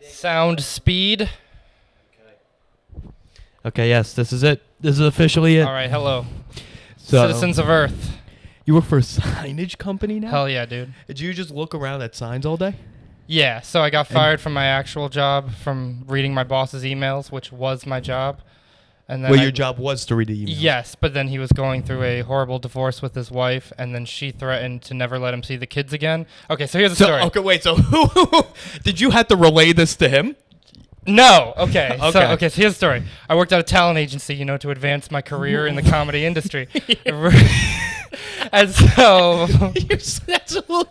Sound speed. Okay, yes, this is it. This is officially it. All right, hello. So, Citizens of Earth. you work for a signage company now? Hell yeah, dude. Did you just look around at signs all day? Yeah, so I got fired from my actual job from reading my boss's emails, which was my job. And then Well, your job was to read the email. Yes, but then he was going through a horrible divorce with his wife, and then she threatened to never let him see the kids again. Okay, so here's the story. Okay, wait. So did you have to relay this to him? No. Okay. Okay. So here's the story. I worked at a talent agency, to advance my career in the comedy industry. And so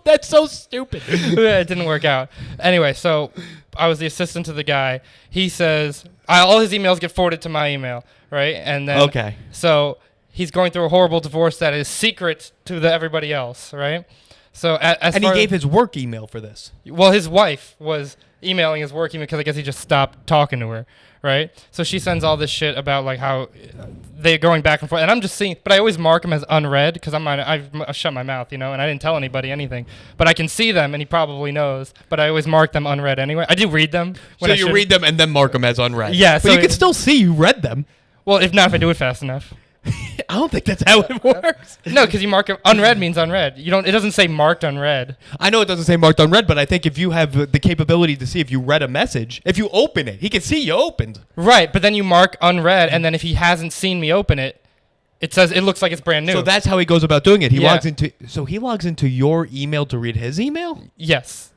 that's so stupid. it didn't work out. Anyway, so I was the assistant to the guy. He says all his emails get forwarded to my email, right? And then Okay. So he's going through a horrible divorce that is secret to everybody else, right? So And he gave his work email for this. Well, his wife was emailing his work email because I guess he just stopped talking to her, right? So she sends all this shit about like how they're going back and forth, and I'm just seeing, but I always mark them as unread because I shut my mouth, and I didn't tell anybody anything, but I can see them, and he probably knows, but I always mark them unread anyway. I do read them. So you read them and then mark them as unread. Yeah, but so you can still see you read them. Well, if not, if I do it fast enough. I don't think that's how it works. No, because you mark it unread means unread. It doesn't say marked unread. I know it doesn't say marked unread, but I think if you have the capability to see if you read a message, if you open it, he can see you opened. Right, but then you mark unread, and then if he hasn't seen me open it, it says it looks like it's brand new. So that's how he goes about doing it. He Yeah. logs into your email to read his email? Yes.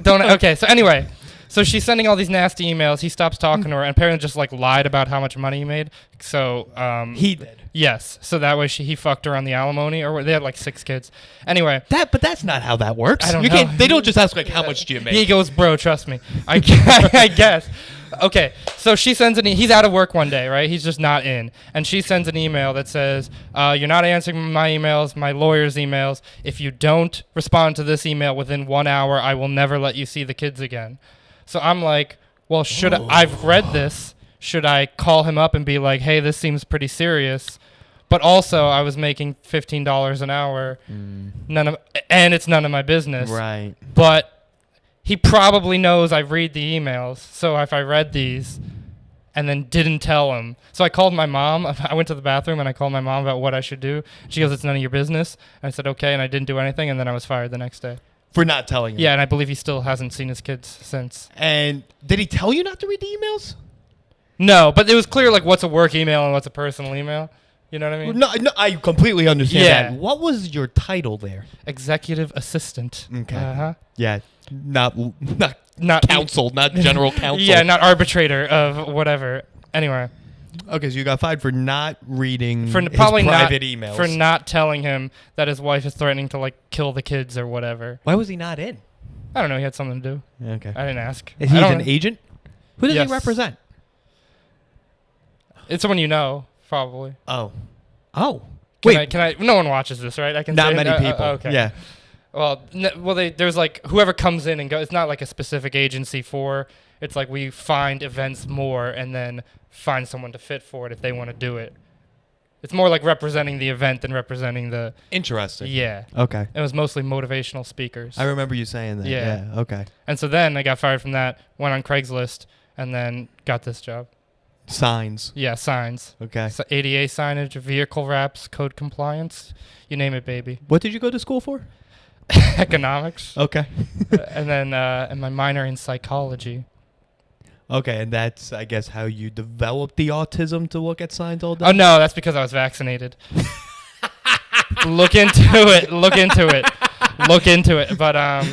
Okay, so anyway. So she's sending all these nasty emails. He stops talking to her, and apparently just like lied about how much money he made. So he did. Yes. So that way he fucked her on the alimony, or they had like 6 kids. Anyway. But that's not how that works. I don't know. They don't just ask like how much do you make. He goes, bro, trust me. I guess. Okay, so she sends he's out of work one day, right? He's just not in. And she sends an email that says, you're not answering my emails, my lawyer's emails. If you don't respond to this email within 1 hour, I will never let you see the kids again. So I'm like, well, I've read this. Should I call him up and be like, hey, this seems pretty serious? But also, I was making $15 an hour. And it's none of my business. Right. But he probably knows I read the emails. So if I read these and then didn't tell him. So I called my mom. I went to the bathroom and I called my mom about what I should do. She goes, it's none of your business. And I said, okay. And I didn't do anything. And then I was fired the next day. For not telling him. Yeah, and I believe he still hasn't seen his kids since. And did he tell you not to read the emails? No, but it was clear like what's a work email and what's a personal email. You know what I mean? No, I completely understand Yeah. that. What was your title there? Executive assistant. Okay. Uh-huh. Yeah, not counsel, not general counsel. Yeah, not arbitrator of whatever. Anyway. Okay, so you got fired for not reading his probably private emails. For not telling him that his wife is threatening to like kill the kids or whatever. Why was he not in? I don't know. He had something to do. Okay. I didn't ask. Is he an agent? Who does Yes. he represent? It's someone you know, probably. Oh. Can I? No one watches this, right? I can. Not say, many people. Okay. Yeah. Well, there's like whoever comes in and goes. It's not like a specific agency for. It's like we find events more and then find someone to fit for it if they want to do it. It's more like representing the event than representing the. Interesting. Yeah. Okay. It was mostly motivational speakers. I remember you saying that. Yeah. Okay. And so then I got fired from that, went on Craigslist, and then got this job. Signs. Yeah, signs. Okay. So ADA signage, vehicle wraps, code compliance, you name it, baby. What did you go to school for? Economics. Okay. And then and my minor in psychology. Okay, and that's, I guess, how you developed the autism to look at signs all day? Oh, no, that's because I was vaccinated. Look into it. But,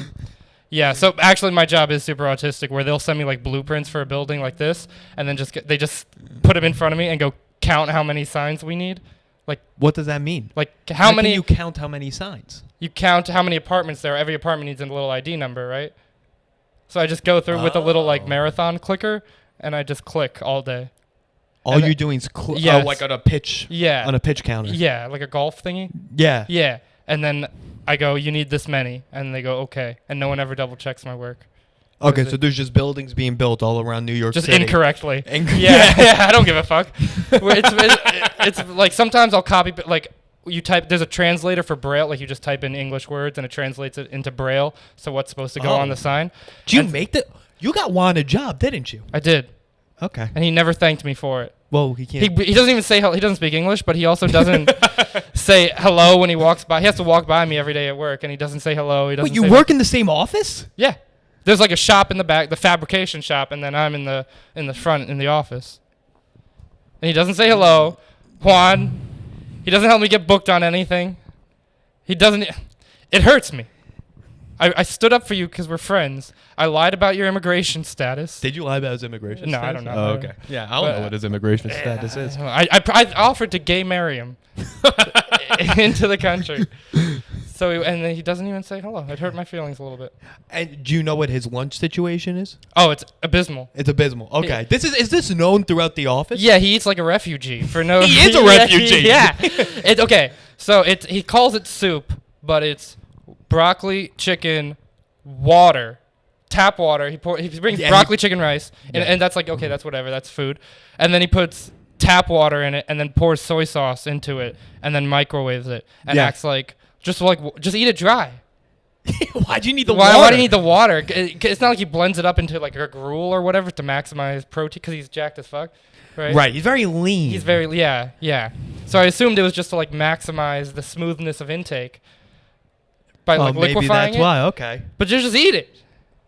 yeah, so actually my job is super autistic where they'll send me, like, blueprints for a building like this, and then they just put them in front of me and go count how many signs we need. Like, what does that mean? Like, how many... Can you count how many signs? You count how many apartments there are. Every apartment needs a little ID number, right? So I just go through with a little like marathon clicker, and I just click all day. All you're doing is yes. like on a pitch. Yeah. On a pitch counter. Yeah, like a golf thingy. Yeah. Yeah, and then I go, you need this many, and they go, okay, and no one ever double checks my work. Okay, so there's just buildings being built all around New York City. Just Incorrectly. Yeah, I don't give a fuck. It's like sometimes I'll copy, like you type. There's a translator for Braille, like you just type in English words and it translates it into Braille. So what's supposed to go on the sign? Do you make the? You got Juan a job, didn't you? I did, Okay. and he never thanked me for it. Well, he can't. He doesn't even say he doesn't speak English, but he also doesn't say hello when he walks by. He has to walk by me every day at work, and he doesn't say hello. He doesn't. Wait, you say work in the same office? Yeah. There's like a shop in the back, the fabrication shop, and then I'm in the front in the office. And he doesn't say hello. Juan, he doesn't help me get booked on anything. He doesn't. It hurts me. I stood up for you because we're friends. I lied about your immigration status. Did you lie about his immigration No, status? I don't know. Oh, okay. Yeah, I don't know what his immigration status is. I offered to gay marry him into the country. So and then he doesn't even say hello. It hurt my feelings a little bit. And do you know what his lunch situation is? Oh, it's abysmal. It's abysmal. Okay. Is this known throughout the office? Yeah, he eats like a refugee for no. He is a refugee. Yeah. It's okay. So he calls it soup, but it's broccoli, chicken, water, tap water. He brings broccoli, chicken, rice, and that's like okay, that's whatever, that's food. And then he puts tap water in it, and then pours soy sauce into it, and then microwaves it, and acts like just eat it dry. Why'd you need the water? Why do you need the water? It's not like he blends it up into like a gruel or whatever to maximize protein because he's jacked as fuck. Right? Right. He's very lean. He's very yeah. So I assumed it was just to like maximize the smoothness of intake by like maybe liquefying that's why. Okay. But just eat it.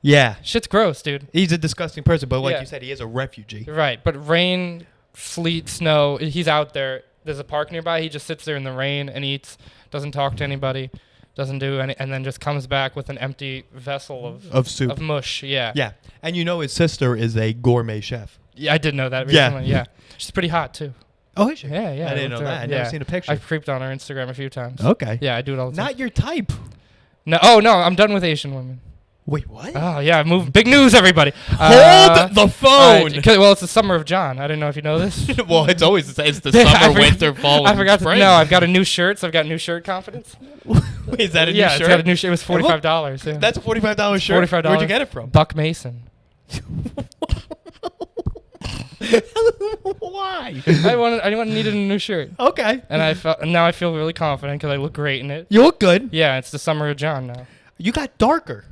Yeah. Shit's gross, dude. He's a disgusting person, but like Yeah. you said, he is a refugee. Right. But rain, sleet, snow. He's out there. There's a park nearby. He just sits there in the rain and eats. Doesn't talk to anybody. Doesn't do any, and then just comes back with an empty vessel of soup. Of mush. Yeah. Yeah. And you know his sister is a gourmet chef. Yeah, I did know that Yeah. recently. Yeah. She's pretty hot too. Oh, is she? Yeah. I didn't know that. I've never seen a picture. I've creeped on her Instagram a few times. Okay. Yeah, I do it all the time. Not your type. No. Oh no, I'm done with Asian women. Wait, what? Oh yeah, I moved. Big news, everybody. Hold the phone. Well, it's the summer of John. I didn't know if you know this. Well, it's the summer, winter, fall, I forgot. spring. No, I've got a new shirt, so I've got new shirt confidence. Wait, is that a new yeah, shirt? it's got a new shirt. It was $45. Yeah. That's a $45 shirt. $45. Where'd you get it from? Buck Mason. Why? I needed a new shirt, Okay. and now I feel really confident because I look great in it. You look good. Yeah, it's the summer of John now. You got darker.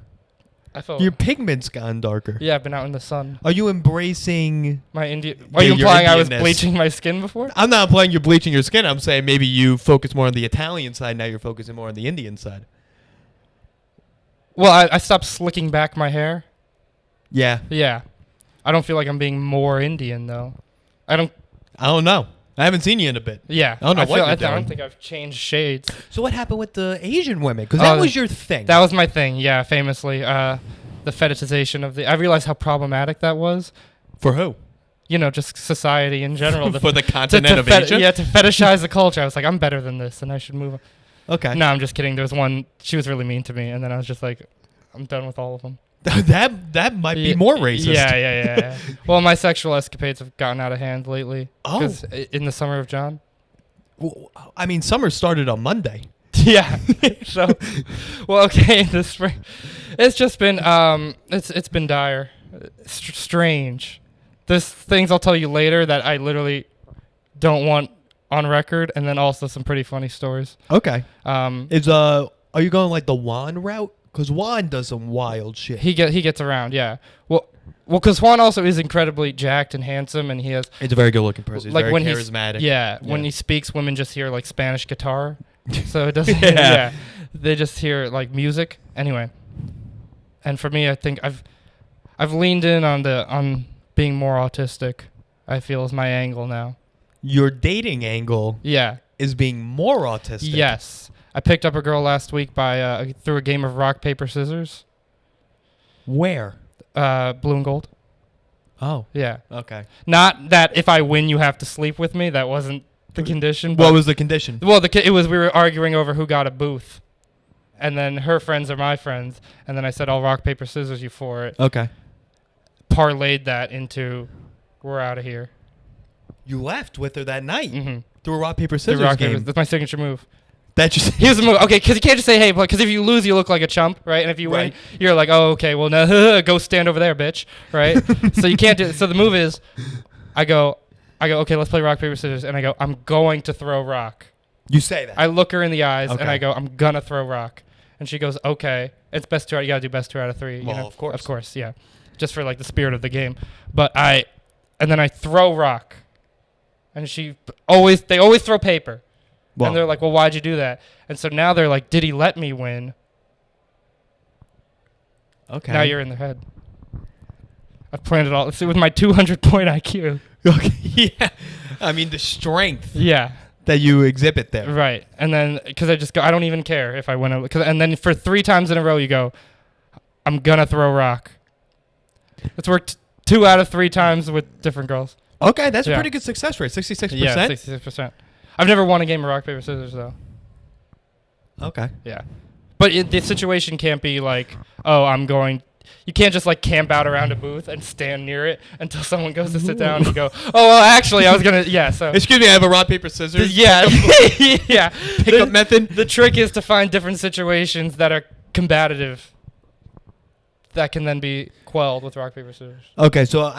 I felt. Your pigment's gone darker. Yeah, I've been out in the sun. Are you embracing My Indian. Are you your implying I was Indianness? bleaching my skin before? I'm not implying you're bleaching your skin. I'm saying maybe you focus more on the Italian side. Now you're focusing more on the Indian side. Well, I stopped slicking back my hair. Yeah. Yeah. I don't feel like I'm being more Indian though. I don't know. I haven't seen you in a bit. Yeah. I don't know what you're I doing. don't think I've changed shades. So what happened with the Asian women? Because that was your thing. That was my thing, yeah, famously. The fetishization of I realized how problematic that was. For who? You know, just society in general. For the continent of Asia? Yeah, to fetishize the culture. I was like, I'm better than this and I should move on. Okay. No, I'm just kidding. There was one, she was really mean to me, and then I was just like, I'm done with all of them. that might be more racist. Yeah. Well, my sexual escapades have gotten out of hand lately. Oh. 'Cause in the summer of John. Well, I mean, summer started on Monday. Yeah. So, well, okay, in the spring, it's just been it's been dire, strange. There's things I'll tell you later that I literally don't want on record, and then also some pretty funny stories. Okay. Are you going like the Juan route? Because Juan does some wild shit. He gets around, yeah. Well, because Juan also is incredibly jacked and handsome, and he has. He's a very good-looking person. He's like very when charismatic. When he speaks, women just hear like Spanish guitar, so it doesn't. Yeah. They just hear like music. Anyway, and for me, I think I've leaned in on being more autistic. I feel is my angle now. Your dating angle. Yeah. Is being more autistic. Yes. I picked up a girl last week by through a game of rock, paper, scissors. Where? Blue and gold. Oh. Yeah. Okay. Not that if I win, you have to sleep with me. That wasn't the condition. What was the condition? Well, it was we were arguing over who got a booth. And then her friends are my friends. And then I said, I'll rock, paper, scissors you for it. Okay. Parlayed that into, we're out of here. You left with her that night. Mm-hmm. Through a rock, paper, scissors game. That's my signature move. That just Here's the move. Okay, because you can't just say, hey, because if you lose, you look like a chump, right? And if you win, you're like, oh, okay, well, no, go stand over there, bitch, right? So you can't do it. So the move is, I go, okay, let's play rock, paper, scissors. And I go, I'm going to throw rock. You say that. I look her in the eyes, Okay. and I go, I'm going to throw rock. And she goes, okay. It's best two out. You got to do best 2 out of 3. Well, you know? of course. Of course, yeah. just for like the spirit of the game. And then I throw rock, and they always throw paper, and they're like, well, why'd you do that? And so now they're like, did he let me win? Okay. Now you're in their head. I've planned it all. See, with my 200-point IQ. Okay. Yeah. I mean, the strength. Yeah. That you exhibit there. Right. And then, because I just go, I don't even care if I win. And then for 3 times in a row, you go, I'm going to throw rock. It's worked 2 out of 3 times with different girls. Okay, that's a pretty good success rate. 66%? Yeah, 66%. I've never won a game of rock, paper, scissors, though. Okay. Yeah. But the situation can't be like, you can't just like camp out around a booth and stand near it until someone goes to sit down and go, oh, well, actually, I was going to, so. Excuse me, I have a rock, paper, scissors. Yeah. Yeah. Pickup method. The trick is to find different situations that are combative that can then be quelled with rock, paper, scissors. Okay, so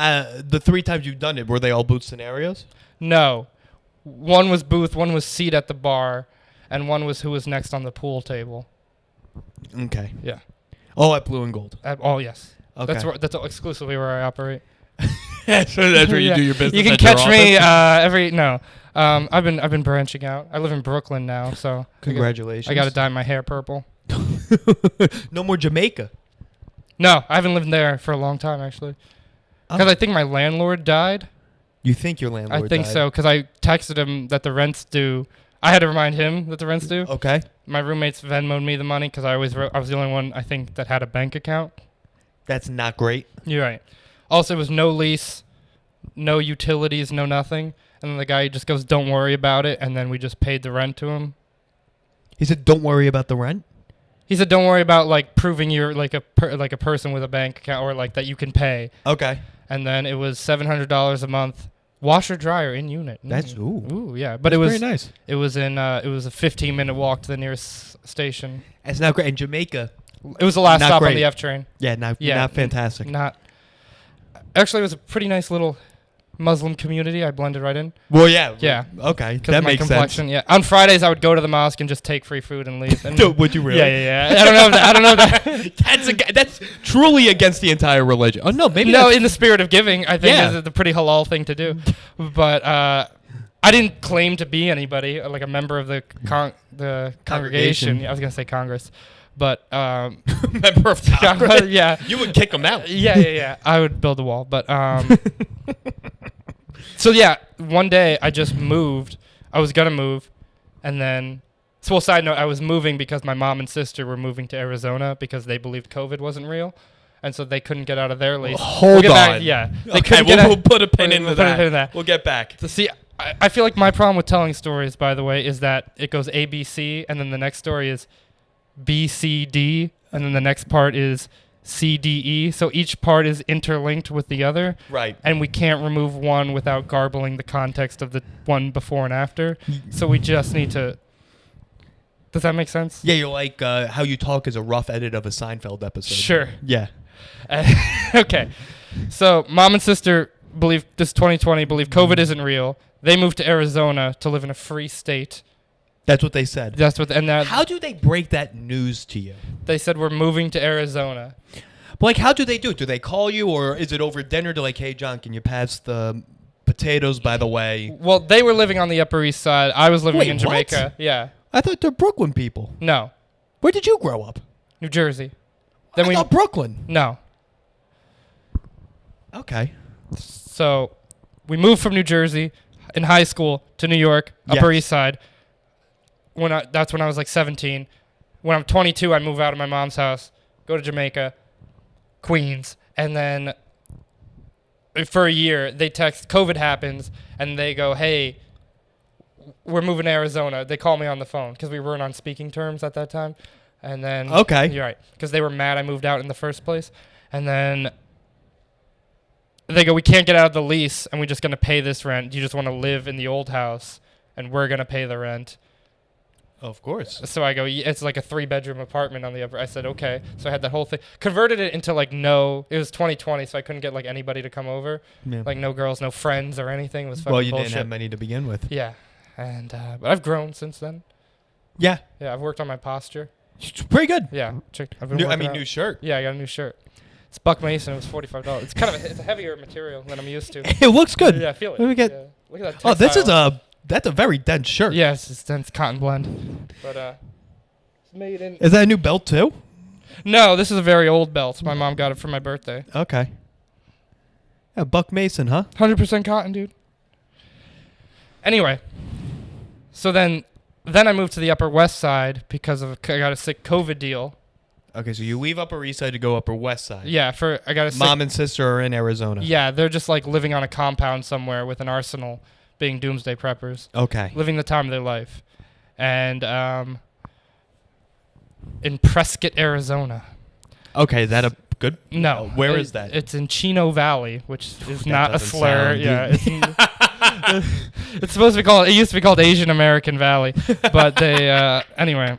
the 3 times you've done it, were they all booth scenarios? No. One was booth, one was seat at the bar, and one was who was next on the pool table. Okay. Yeah. Oh, at Blue and Gold. Yes. Okay. That's exclusively where I operate. That's where you do your business. You can catch me I've been branching out. I live in Brooklyn now, so congratulations. I got to dye my hair purple. No more Jamaica. No, I haven't lived there for a long time actually. Because I think my landlord died. You think your landlord I think died? so, because I texted him that the rent's due. I had to remind him that the rent's due. Okay. My roommates Venmo'd me the money because I was the only one, I think, that had a bank account. That's not great. You're right. Also, it was no lease, no utilities, no nothing. And then the guy just goes, don't worry about it. And then we just paid the rent to him. He said, don't worry about the rent? He said, don't worry about, like, proving you're, like, a person with a bank account or, like, that you can pay. Okay. And then it was $700 a month. Washer dryer in unit. That's ooh yeah, but that's it was very nice. It was a 15-minute walk to the nearest station. It's not great in Jamaica. It was the last stop great. on the F train. Yeah, not fantastic. Actually, it was a pretty nice little Muslim community. I blended right in. Well, yeah. Yeah. Okay, that makes sense. Yeah. On Fridays, I would go to the mosque and just take free food and leave. And would you really? Yeah. I don't know if that. That's truly against the entire religion. Oh no, maybe no. In the spirit of giving, I think is a pretty halal thing to do. But I didn't claim to be anybody, like a member of the congregation. I was gonna say Congress, but member of Congress. Yeah. You would kick them out. Yeah. I would build a wall, but so yeah, one day I just moved. I was gonna move, and then. So, side note, I was moving because my mom and sister were moving to Arizona because they believed COVID wasn't real, and so they couldn't get out of their lease. Hold on. Back, yeah. Okay, we'll put a pin into that. We'll get back. So see, I feel like my problem with telling stories, by the way, is that it goes A, B, C, and then the next story is B, C, D, and then the next part is C, D, E. So each part is interlinked with the other. Right. And we can't remove one without garbling the context of the one before and after. So we just need to... Does that make sense? Yeah, you're like how you talk is a rough edit of a Seinfeld episode. Sure. Yeah. Okay. So mom and sister believe COVID isn't real. They moved to Arizona to live in a free state. That's what they said. How do they break that news to you? They said we're moving to Arizona. But like, how do they do it? Do they call you, or is it over dinner? They're like, hey, John, can you pass the potatoes, by the way? Well, they were living on the Upper East Side. I was living in Jamaica. What? Yeah. I thought they're Brooklyn people. No. Where did you grow up? New Jersey. I thought Brooklyn. No. Okay. So we moved from New Jersey in high school to New York, Upper East Side. That's when I was like 17. When I'm 22, I move out of my mom's house, go to Jamaica, Queens, and then for a year they text, COVID happens, and they go, hey, we're moving to Arizona. They call me on the phone because we weren't on speaking terms at that time. And then... Okay. You're right. Because they were mad I moved out in the first place. And then they go, we can't get out of the lease, and we're just going to pay this rent. You just want to live in the old house, and we're going to pay the rent. Of course. So I go, it's like a 3-bedroom apartment on the upper... I said, okay. So I had that whole thing. Converted it into like no... It was 2020, so I couldn't get like anybody to come over. Yeah. Like no girls, no friends or anything. It was fucking bullshit. Didn't have many to begin with. Yeah. And but I've grown since then. Yeah. Yeah, I've worked on my posture. It's pretty good. Yeah. New shirt. Yeah, I got a new shirt. It's Buck Mason. It was $45. It's kind of it's a heavier material than I'm used to. It looks good. Yeah, I feel it. Let me get. Yeah. Look at that. Oh, this is textile. that's a very dense shirt. Yes, it's dense cotton blend. But it's made in. Is that a new belt too? No, this is a very old belt. My mom got it for my birthday. Okay. Yeah, Buck Mason, huh? 100% cotton, dude. Anyway, so then I moved to the Upper West Side because I got a sick COVID deal. Okay, so you leave Upper East Side to go Upper West Side. Yeah, I got a sick. Mom and sister are in Arizona. Yeah, they're just like living on a compound somewhere with an arsenal, being doomsday preppers, Okay. living the time of their life, and in Prescott, Arizona. Okay, is that a good? No, Where is that? It's in Chino Valley, which is That not a doesn't slur. sound Yeah, good. it's supposed to be called. It used to be called Asian American Valley, but they anyway.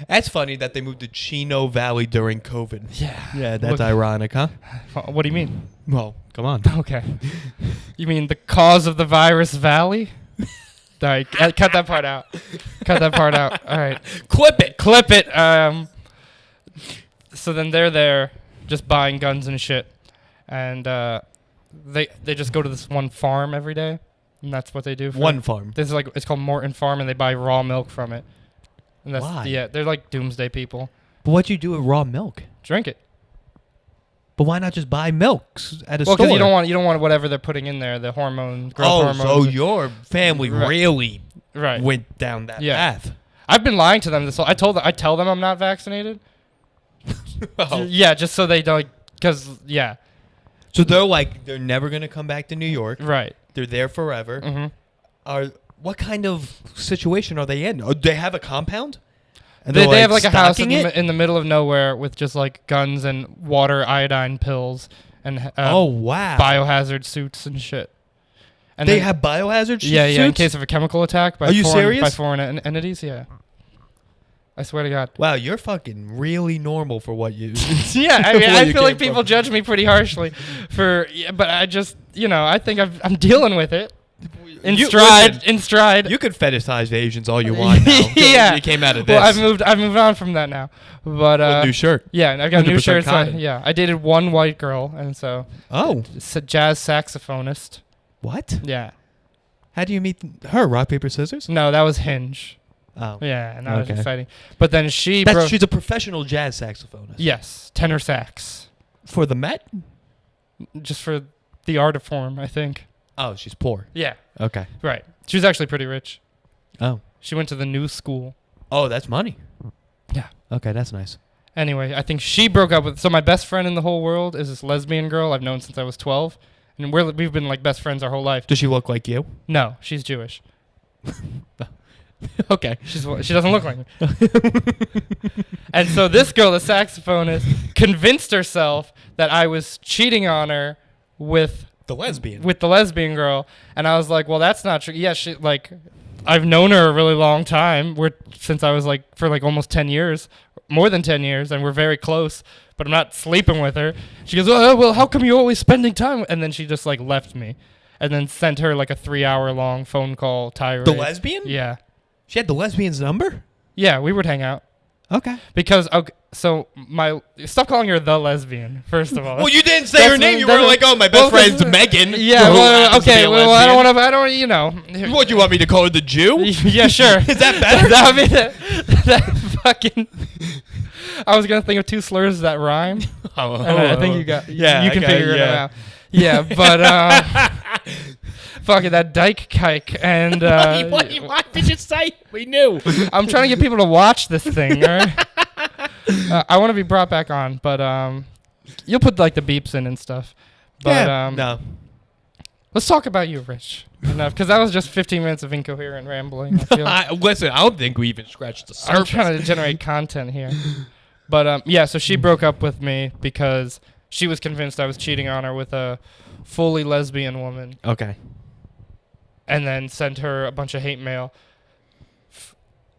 That's funny that they moved to Chino Valley during COVID. Yeah. Yeah, that's Look- ironic, huh? What do you mean? Well, come on. Okay. You mean the cause of the virus Valley? All right, cut that part out. Cut that part out. All right. Clip it. Clip it. So then they're there just buying guns and shit. And they just go to this one farm every day. And that's what they do. One farm. This is like, it's called Morton Farm, and they buy raw milk from it. And that's, Why? Yeah, they're like doomsday people. But what'd you do with raw milk? Drink it. But why not just buy milk at a Well, store? because you don't want whatever they're putting in there, the hormones, growth Oh, hormones. so your family Right. really Right. went down that Yeah. path. I've been lying to them this whole. I tell them I'm not vaccinated. Oh. Yeah, just so they don't. Because yeah, So they're never gonna come back to New York. right. They're there forever. Mm-hmm. What kind of situation are they in? Oh, they have a compound? And They they're, have like a house stocking it? in the middle of nowhere with just like guns and water iodine pills and Oh wow! biohazard suits and shit. And They then- have biohazard yeah, in suits? case of a chemical attack by Are you foreign, serious? by foreign entities. Yeah, I swear to God. Wow, you're fucking really normal for what you. Yeah, I mean, Where I you feel like came people from. judge me pretty harshly for, but I just, I think I'm dealing with it in stride. You could fetishize Asians all you want now. Yeah, You came out of this. well, I've moved on from that now, but Well, new shirt. yeah, and I've got new 100% shirts. cotton. Yeah, I dated one white girl, and so Oh, it's a jazz saxophonist. what? Yeah, How do you meet her? Rock, paper, scissors? no, that was Hinge. Oh. Yeah, and that was Okay. exciting. But then she broke. She's a professional jazz saxophonist. Yes, tenor sax, For the Met? just for the art of form, I think. Oh, she's poor. Yeah, Okay. right. She was actually pretty rich. Oh. She went to the new school. Oh, that's money. Yeah. Okay, that's nice. Anyway, I think she broke up with. So my best friend in the whole world is this lesbian girl I've known since I was 12, and we've been like best friends our whole life. Does she look like you? No, she's Jewish. Okay. She doesn't look like me. And so this girl, the saxophonist, convinced herself that I was cheating on her with The lesbian. the lesbian girl, and I was like, well, that's not true. Yeah, she like, I've known her a really long time. Since I was like for like almost 10 years, more than 10 years, and we're very close. But I'm not sleeping with her. She goes, oh, well, how come you're always spending time? And then she just like left me, and then sent her like a 3-hour long phone call tirade. The lesbian? Yeah, She had the lesbian's number? yeah, we would hang out. Okay. Because so stop calling her the lesbian. First of all, Well, you didn't say her That's- name. You that- were like, "Oh, my well, best friend's 'cause- Megan." yeah. who Well, happens to be okay. a Well, I don't lesbian. want to. I don't. You know. What, you want me to call her the Jew? Yeah, sure. Is that better? That would be that fucking. I was gonna think of two slurs that rhyme. Oh, And I think you got. Yeah, you can okay, figure it yeah. out. Yeah, but fucking that dyke kike and. Why did you say? We knew. I'm trying to get people to watch this thing. All right? I want to be brought back on, but you'll put like the beeps in and stuff. But no. let's talk about you, Rich. Enough, because that was just 15 minutes of incoherent rambling. I feel. Listen, I don't think we even scratched the surface. I'm trying to generate content here. But yeah, so she broke up with me because she was convinced I was cheating on her with a fully lesbian woman, Okay. and then sent her a bunch of hate mail.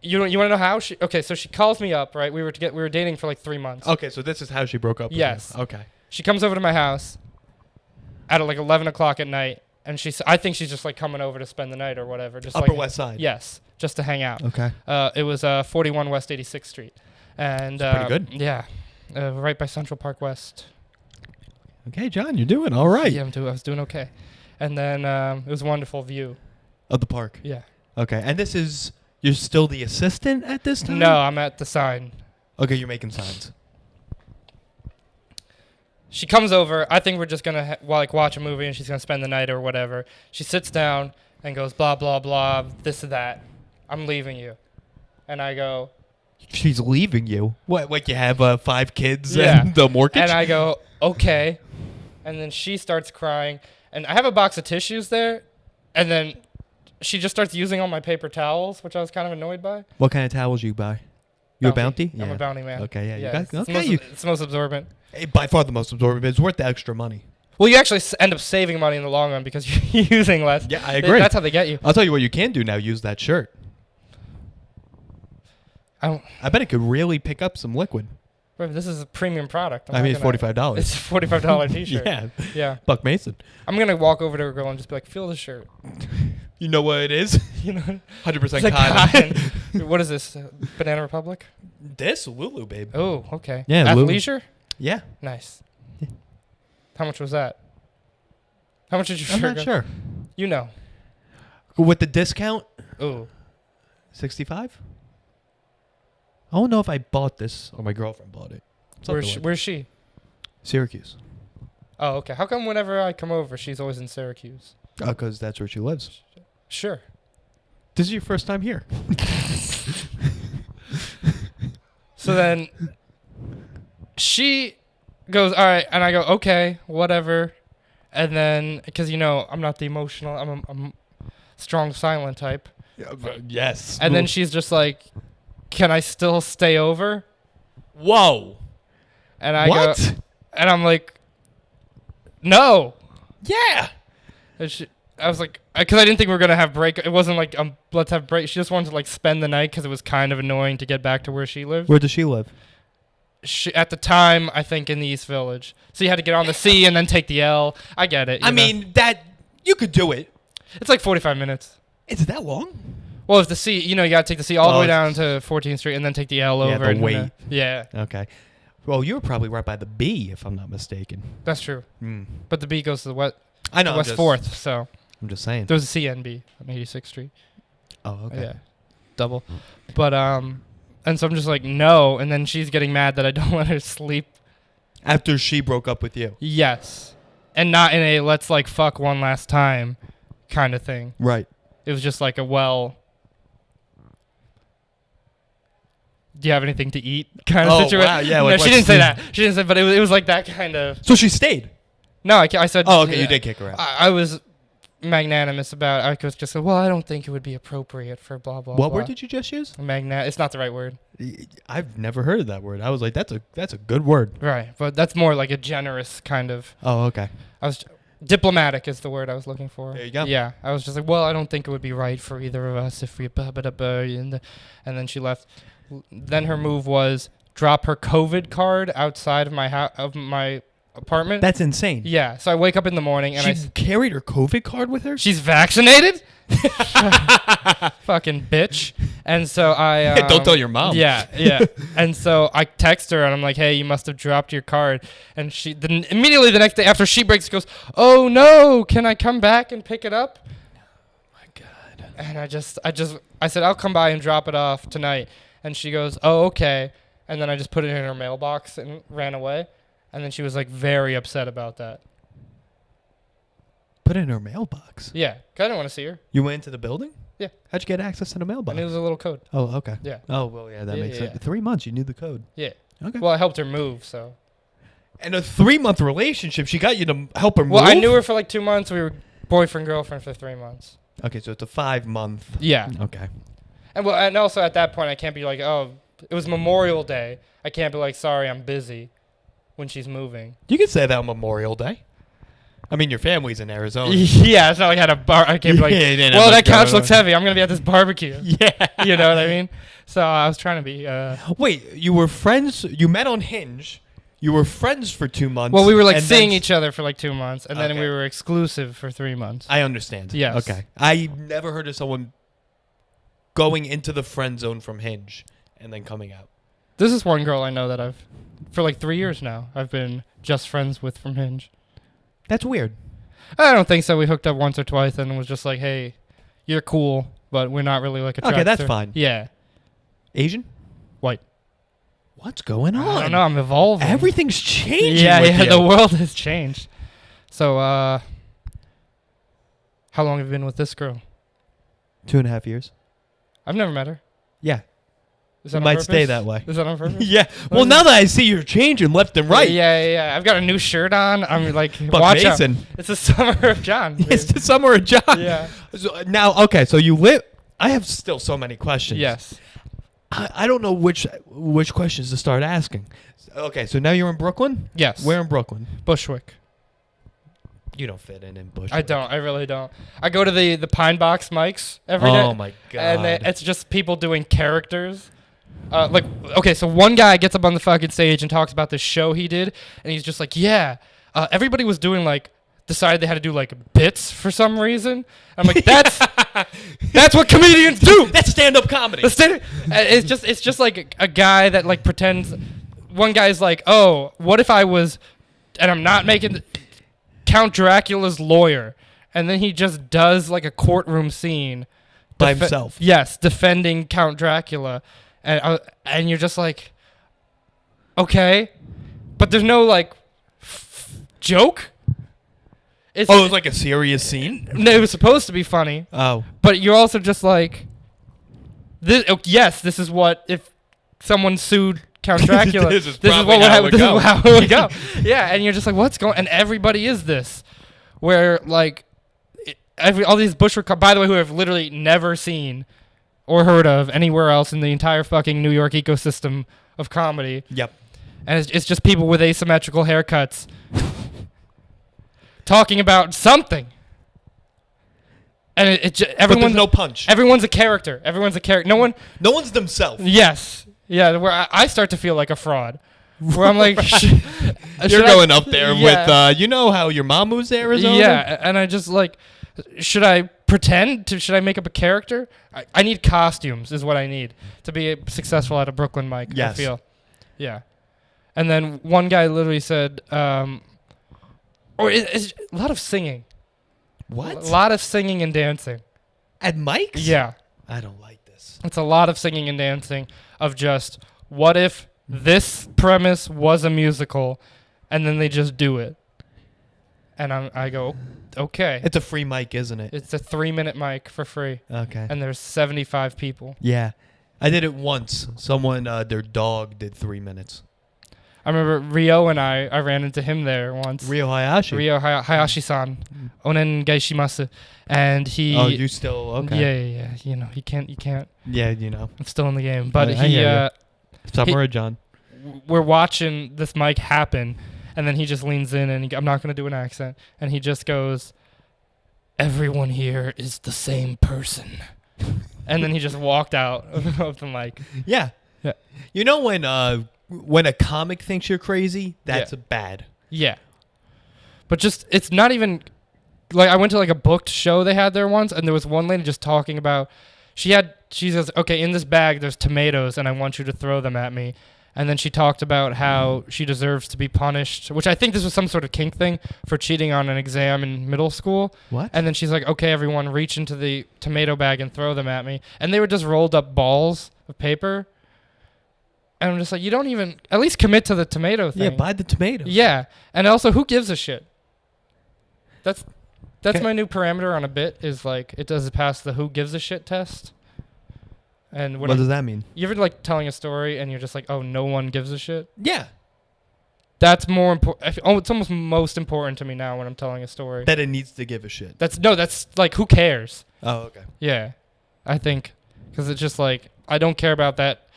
You want to know how she? Okay, so she calls me up. Right, we were dating for like 3 months. Okay, so this is how she broke up with Yes. you. Okay. She comes over to my house at like 11 o'clock at night, and I think she's just like coming over to spend the night or whatever. Just Upper like, West Side. Yes, just to hang out. Okay. It was 41 West 86th Street, and That's pretty good. Yeah, Right by Central Park West. Okay, John, you're doing all right. Yeah, I was doing okay. And then it was a wonderful view. Of the park. Yeah. Okay, and you're still the assistant at this time? No, I'm at the sign. Okay, you're making signs. She comes over. I think we're just going to watch a movie and she's going to spend the night or whatever. She sits down and goes, blah, blah, blah, this and that. I'm leaving you. And I go... She's leaving you? What, like you have 5 kids Yeah. and the mortgage? And I go, okay. And then she starts crying. And I have a box of tissues there. And then she just starts using all my paper towels, which I was kind of annoyed by. What kind of towels you buy? You a Bounty? I'm a Bounty man. Okay, yeah. Yeah, You it's the most absorbent. by far the most absorbent, but it's worth the extra money. Well, you actually end up saving money in the long run because you're using less. Yeah, I agree. That's how they get you. I'll tell you what you can do now. Use that shirt. I bet it could really pick up some liquid. Bro, this is a premium product. I mean, it's $45. It's a $45 t-shirt. Yeah. Yeah. Buck Mason. I'm going to walk over to a girl and just be like, feel the shirt. You know what it is? You know? 100% It's like cotton. cotton. What is this? Banana Republic? This? Lulu, babe. Oh, okay. Yeah, Lulu. Athleisure? Yeah. Nice. How much was that? How much did your I'm shirt not go? sure. You know. With the discount? Ooh. 65? I don't know if I bought this or my girlfriend bought it. Where's she? Syracuse. Oh, okay. How come whenever I come over, she's always in Syracuse? Because that's where she lives. Sure. This is your first time here. So then she goes, all right. And I go, okay, whatever. And then, because, I'm not the emotional, I'm a strong silent type. Yes. And then she's just like, can I still stay over? Whoa. And I What? go, and I'm like, no. Yeah. And I was like, because I didn't think we were going to have break. It wasn't like, let's have break. She just wanted to spend the night because it was kind of annoying to get back to where she lived. Where does she live? At the time, I think in the East Village. So you had to get on the C and then take the L. I get it. I mean, that, you could do it. It's like 45 minutes. Is it that long? Well, if the C, you got to take the C all the way down to 14th Street and then take the L over. the and wait. Yeah. Okay. Well, you were probably right by the B, if I'm not mistaken. That's true. Mm. But the B goes to the west. I know. West 4th, so. I'm just saying. There was a CNB on 86th Street. Oh, okay. Yeah. Double. But, and so I'm just like, no. And then she's getting mad that I don't let her sleep. After she broke up with you. Yes. And not in a let's fuck one last time kind of thing. Right. It was just like a, do you have anything to eat kind of situation? Wow, yeah. No, she didn't say that. She didn't say, but it was like that kind of. So she stayed? No, I said. Oh, okay. You did kick her out. I was magnanimous about it. I was just like, well, I don't think it would be appropriate for blah, blah, What blah. word did you just use? It's not the right word. I've never heard of that word. I was like, that's a good word. Right, but that's more like a generous kind of. Oh, okay. Diplomatic is the word I was looking for. There you go. Yeah, I was just like, well, I don't think it would be right for either of us if we and then she left. Then her move was drop her COVID card outside of my apartment. That's insane. Yeah, so I wake up in the morning and She carried her COVID card with her? she's vaccinated. Fucking bitch. And so I Don't tell your mom. Yeah. And so I text her and I'm like, hey, you must have dropped your card. And she then immediately the next day after she breaks, goes, oh no, can I come back and pick it up? Oh my God. And I said, I'll come by and drop it off tonight. And she goes, oh, okay. And then I just put it in her mailbox and ran away. And then she was very upset about that. Put it in her mailbox. Yeah, 'cause I didn't want to see her. You went into the building? Yeah. How'd you get access to the mailbox? And it was a little code. Oh, okay. Yeah. Oh, well, yeah, that makes sense. Yeah. 3 months, you knew the code. Yeah. Okay. Well, I helped her move, so. And a 3-month relationship, she got you to help her move? Well, I knew her for 2 months. We were boyfriend, girlfriend for 3 months. Okay, so it's a 5-month. Yeah. Okay. And also at that point, I can't be like, oh, it was Memorial Day. I can't be like, sorry, I'm busy when she's moving. You can say that on Memorial Day. I mean, your family's in Arizona. Yeah, it's not like I had a bar. I can't be like, well, that couch looks heavy. I'm going to be at this barbecue. Yeah. You know what I mean? So I was trying to be. Wait, you were friends? You met on Hinge. You were friends for 2 months. Well, we were and seeing then each other for 2 months, and then Okay. we were exclusive for 3 months. I understand. Yes. Okay. I never heard of someone going into the friend zone from Hinge and then coming out. This is one girl I know that I've, for like 3 years now, I've been just friends with from Hinge. That's weird. I don't think so. We hooked up once or twice and it was just like, hey, you're cool, but we're not really like attracted. Okay, that's fine. Yeah. Asian? White. What's going on? I don't know. I'm evolving. Everything's changing. Yeah, with you. the world has changed. So, how long have you been with this girl? 2.5 years. I've never met her. Yeah. Is You that on might purpose? stay that way. Is that on purpose? Yeah. Well, now that I see you're changing left and right. Yeah. I've got a new shirt on. I'm like, Buck watch Mason. out. It's the summer of John. It's the summer of John. Yeah. So, now, okay, so you live. I have still so many questions. Yes. I don't know which questions to start asking. Okay, so now you're in Brooklyn? Yes. Where in Brooklyn? Bushwick. You don't fit in Bushwick. I don't. I really don't. I go to the Pine Box mics every day. Oh, my God. And it's just people doing characters. Okay, so one guy gets up on the fucking stage and talks about this show he did, and he's just like, yeah, everybody was doing like, decided they had to do like bits for some reason. I'm like, that's what comedians do. That's stand-up comedy. It's just like a guy that like pretends. One guy's like, oh, what if I was, and I'm not making Count Dracula's lawyer, and then he just does like a courtroom scene By himself. Yes, defending Count Dracula, and you're just like, okay, but there's no like joke. It was like a serious scene? No, it was supposed to be funny. Oh. But you're also just like, this is what, if someone sued Count Dracula, this is what would happen. This is how it would go. Yeah, and you're just like, what's going on? And everybody is this. Where, like, all these Bushwick, by the way, who have literally never seen or heard of anywhere else in the entire fucking New York ecosystem of comedy. Yep. And it's just people with asymmetrical haircuts talking about something. And everyone's no punch. Everyone's a character. Everyone's a character. No one's themselves. Yes. Yeah, where I start to feel like a fraud. Where I'm like, you're going up there with, you know how your mom moves to Arizona? Yeah, and I just like, should I pretend? Should I make up a character? I need costumes is what I need to be successful at a Brooklyn mic, yes. I feel. Yeah. And then one guy literally said, it's a lot of singing. What? A lot of singing and dancing. At mics? Yeah. I don't like this. It's a lot of singing and dancing of just, what if this premise was a musical, and then they just do it? And I go, okay. It's a free mic, isn't it? It's a 3-minute mic for free. Okay. And there's 75 people. Yeah. I did it once. Someone, their dog did 3 minutes. I remember Rio and I ran into him there once. Rio Hayashi. Rio Hayashi-san. Onen gaishimasu. And he... Oh, you still... Okay. Yeah. You know, you can't... Yeah, you know. I'm still in the game. But Summer of John. We're watching this mic happen, and then he just leans in, and I'm not going to do an accent, and he just goes, everyone here is the same person. And then he just walked out of the mic. Yeah. You know when a comic thinks you're crazy, that's bad. Yeah. But just, it's not even, like, I went to like a booked show they had there once, and there was one lady just talking about, she says, okay, in this bag there's tomatoes, and I want you to throw them at me. And then she talked about how she deserves to be punished, which I think this was some sort of kink thing for cheating on an exam in middle school. What? And then she's like, okay, everyone, reach into the tomato bag and throw them at me. And they were just rolled up balls of paper. And I'm just like, you don't even, at least commit to the tomato thing. Yeah, buy the tomatoes. Yeah. And also, who gives a shit? That's Okay. my new parameter on a bit, is like, it does pass the who gives a shit test. And what does that mean? You ever like telling a story and you're just like, oh, no one gives a shit? Yeah. That's more important. Oh, it's almost most important to me now when I'm telling a story. That it needs to give a shit. That's like, who cares? Oh, okay. Yeah, I think, because it's just like, I don't care about that,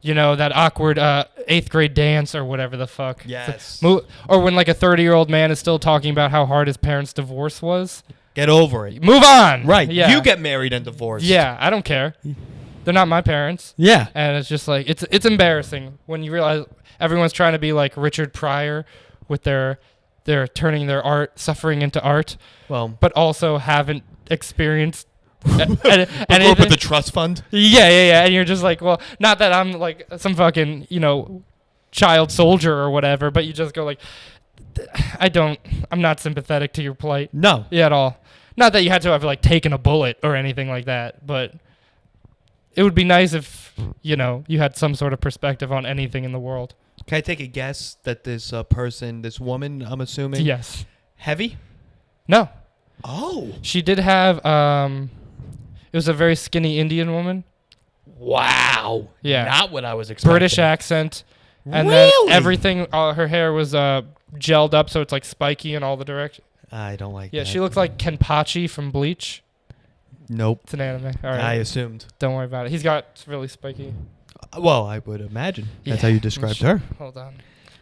that awkward 8th grade dance or whatever the fuck. Yes. Or when like a 30-year-old man is still talking about how hard his parents' divorce was. Get over it. Move on. Right. Yeah. You get married and divorced. Yeah, I don't care. They're not my parents. Yeah. And it's just like, it's embarrassing when you realize everyone's trying to be like Richard Pryor with their turning their art, suffering into art. Well, but also haven't experienced and Broke up with the trust fund. yeah. And you're just like, well, not that I'm like some fucking, child soldier or whatever, but you just go like, I'm not sympathetic to your plight. No. Yeah, at all. Not that you had to have like taken a bullet or anything like that, but it would be nice if, you had some sort of perspective on anything in the world. Can I take a guess that this this woman, I'm assuming? Yes. Heavy? No. Oh. She did have, it was a very skinny Indian woman. Wow. Yeah. Not what I was expecting. British accent. And Really? then everything, her hair was gelled up so it's like spiky in all the directions. I don't like that. Yeah, she looks like Kenpachi from Bleach. Nope. It's an anime. All right. I assumed. Don't worry about it. He's got really spiky. Well, I would imagine. That's Yeah. how you described her. Hold on.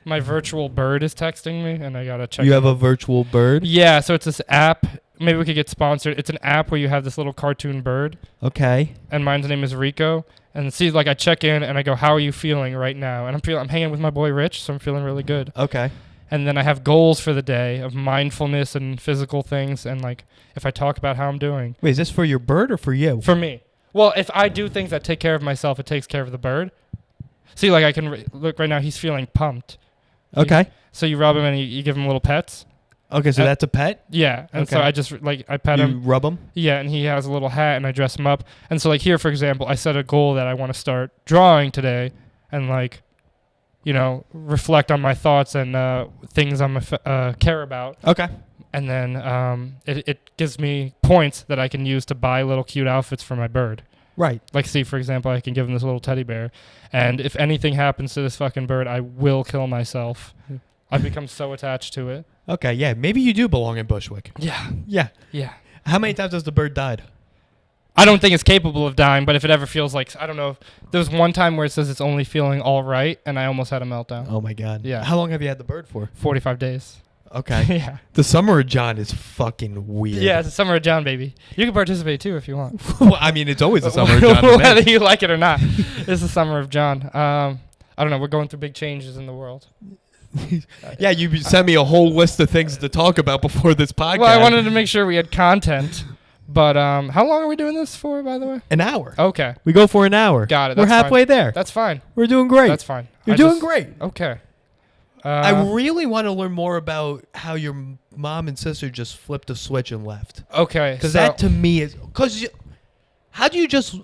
My virtual bird is texting me, and I got to check. You have a virtual bird? Yeah, so it's this app. Maybe we could get sponsored. It's an app where you have this little cartoon bird, Okay. and mine's name is Rico. And see, like I check in, and I go, how are you feeling right now? And I'm hanging with my boy Rich, so I'm feeling really good. Okay. And then I have goals for the day of mindfulness and physical things, and like if I talk about how I'm doing. Wait, is this for your bird or for you? For me. Well, if I do things that take care of myself, it takes care of the bird. See, like I can look right now, he's feeling pumped. Okay. So you rub him and you give him little pets. Okay, so that's a pet? Yeah. And so Okay. I just I pet You him. rub him? Yeah, and he has a little hat and I dress him up. And so like here, for example, I set a goal that I want to start drawing today and like, reflect on my thoughts and things I care about. Okay. And then it gives me points that I can use to buy little cute outfits for my bird. Right. Like, see, for example, I can give him this little teddy bear. And if anything happens to this fucking bird, I will kill myself. I've become so attached to it. Okay, yeah. Maybe you do belong in Bushwick. Yeah. Yeah. Yeah. How many times has the bird died? I don't think it's capable of dying, but if it ever feels like, I don't know. There was one time where it says it's only feeling all right, and I almost had a meltdown. Oh, my God. Yeah. How long have you had the bird for? 45 days. Okay. Yeah. The summer of John is fucking weird. Yeah, it's the summer of John, baby. You can participate, too, if you want. Well, I mean, it's always the summer of John. to me. Whether you like it or not. It's the summer of John. I don't know. We're going through big changes in the world. Yeah, you sent me a whole list of things to talk about before this podcast. Well, I wanted to make sure we had content. But how long are we doing this for, by the way? An hour. Okay. We go for an hour. Got it. We're That's halfway fine. there. That's fine. We're doing great. That's fine. You're doing great. Okay. I really want to learn more about how your mom and sister just flipped a switch and left. Okay. Because that to me is... How do you just...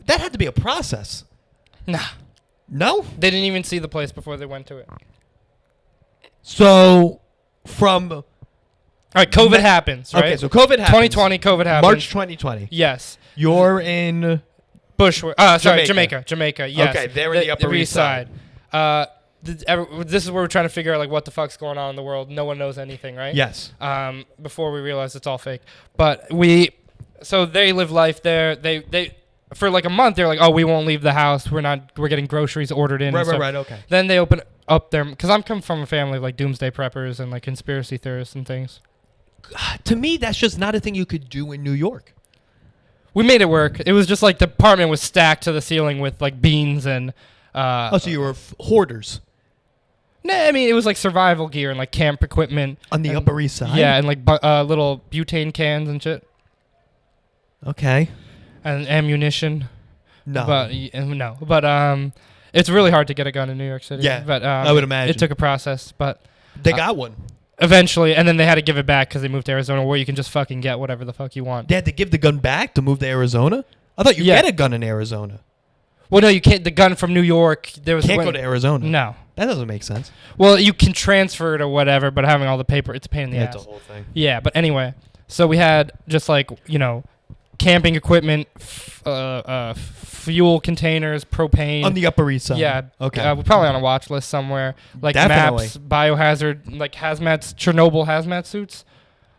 That had to be a process. Nah. No? They didn't even see the place before they went to it. So, from... All right, COVID happens, right? Okay, so COVID happens. 2020, COVID happens. March 2020. Yes. You're in... Bushwick. Sorry, Jamaica. Yes. Okay, they're in the Upper East Side. This is where we're trying to figure out like what the fuck's going on in the world. No one knows anything, right? Yes. Before we realize it's all fake. But so they live life there. They for like a month they're like, oh, we won't leave the house. We're getting groceries ordered in. Right. Okay. Then they open up their, because I'm come from a family of like doomsday preppers and like conspiracy theorists and things. To me, that's just not a thing you could do in New York. We made it work. It was just like the apartment was stacked to the ceiling with like beans and. So you were hoarders. Nah, I mean, it was like survival gear and like camp equipment. On the Upper East Side? Yeah, and like little butane cans and shit. Okay. And ammunition. No. But it's really hard to get a gun in New York City. Yeah, But I would imagine. it took a process, but They got one. eventually, and then they had to give it back because they moved to Arizona, where you can just fucking get whatever the fuck you want. They had to give the gun back to move to Arizona? I thought you Yeah. get a gun in Arizona. Well, no, you can't. The gun from New York, there was Can't go to Arizona. No. That doesn't make sense. Well, you can transfer it or whatever, but having all the paper, it's a pain in the ass. That's the whole thing. Yeah, but anyway, so we had just like, camping equipment, fuel containers, propane. On the Upper East Side. Yeah. Okay. We're probably on a watch list somewhere. Like Definitely. maps, biohazard, like Chernobyl hazmat suits.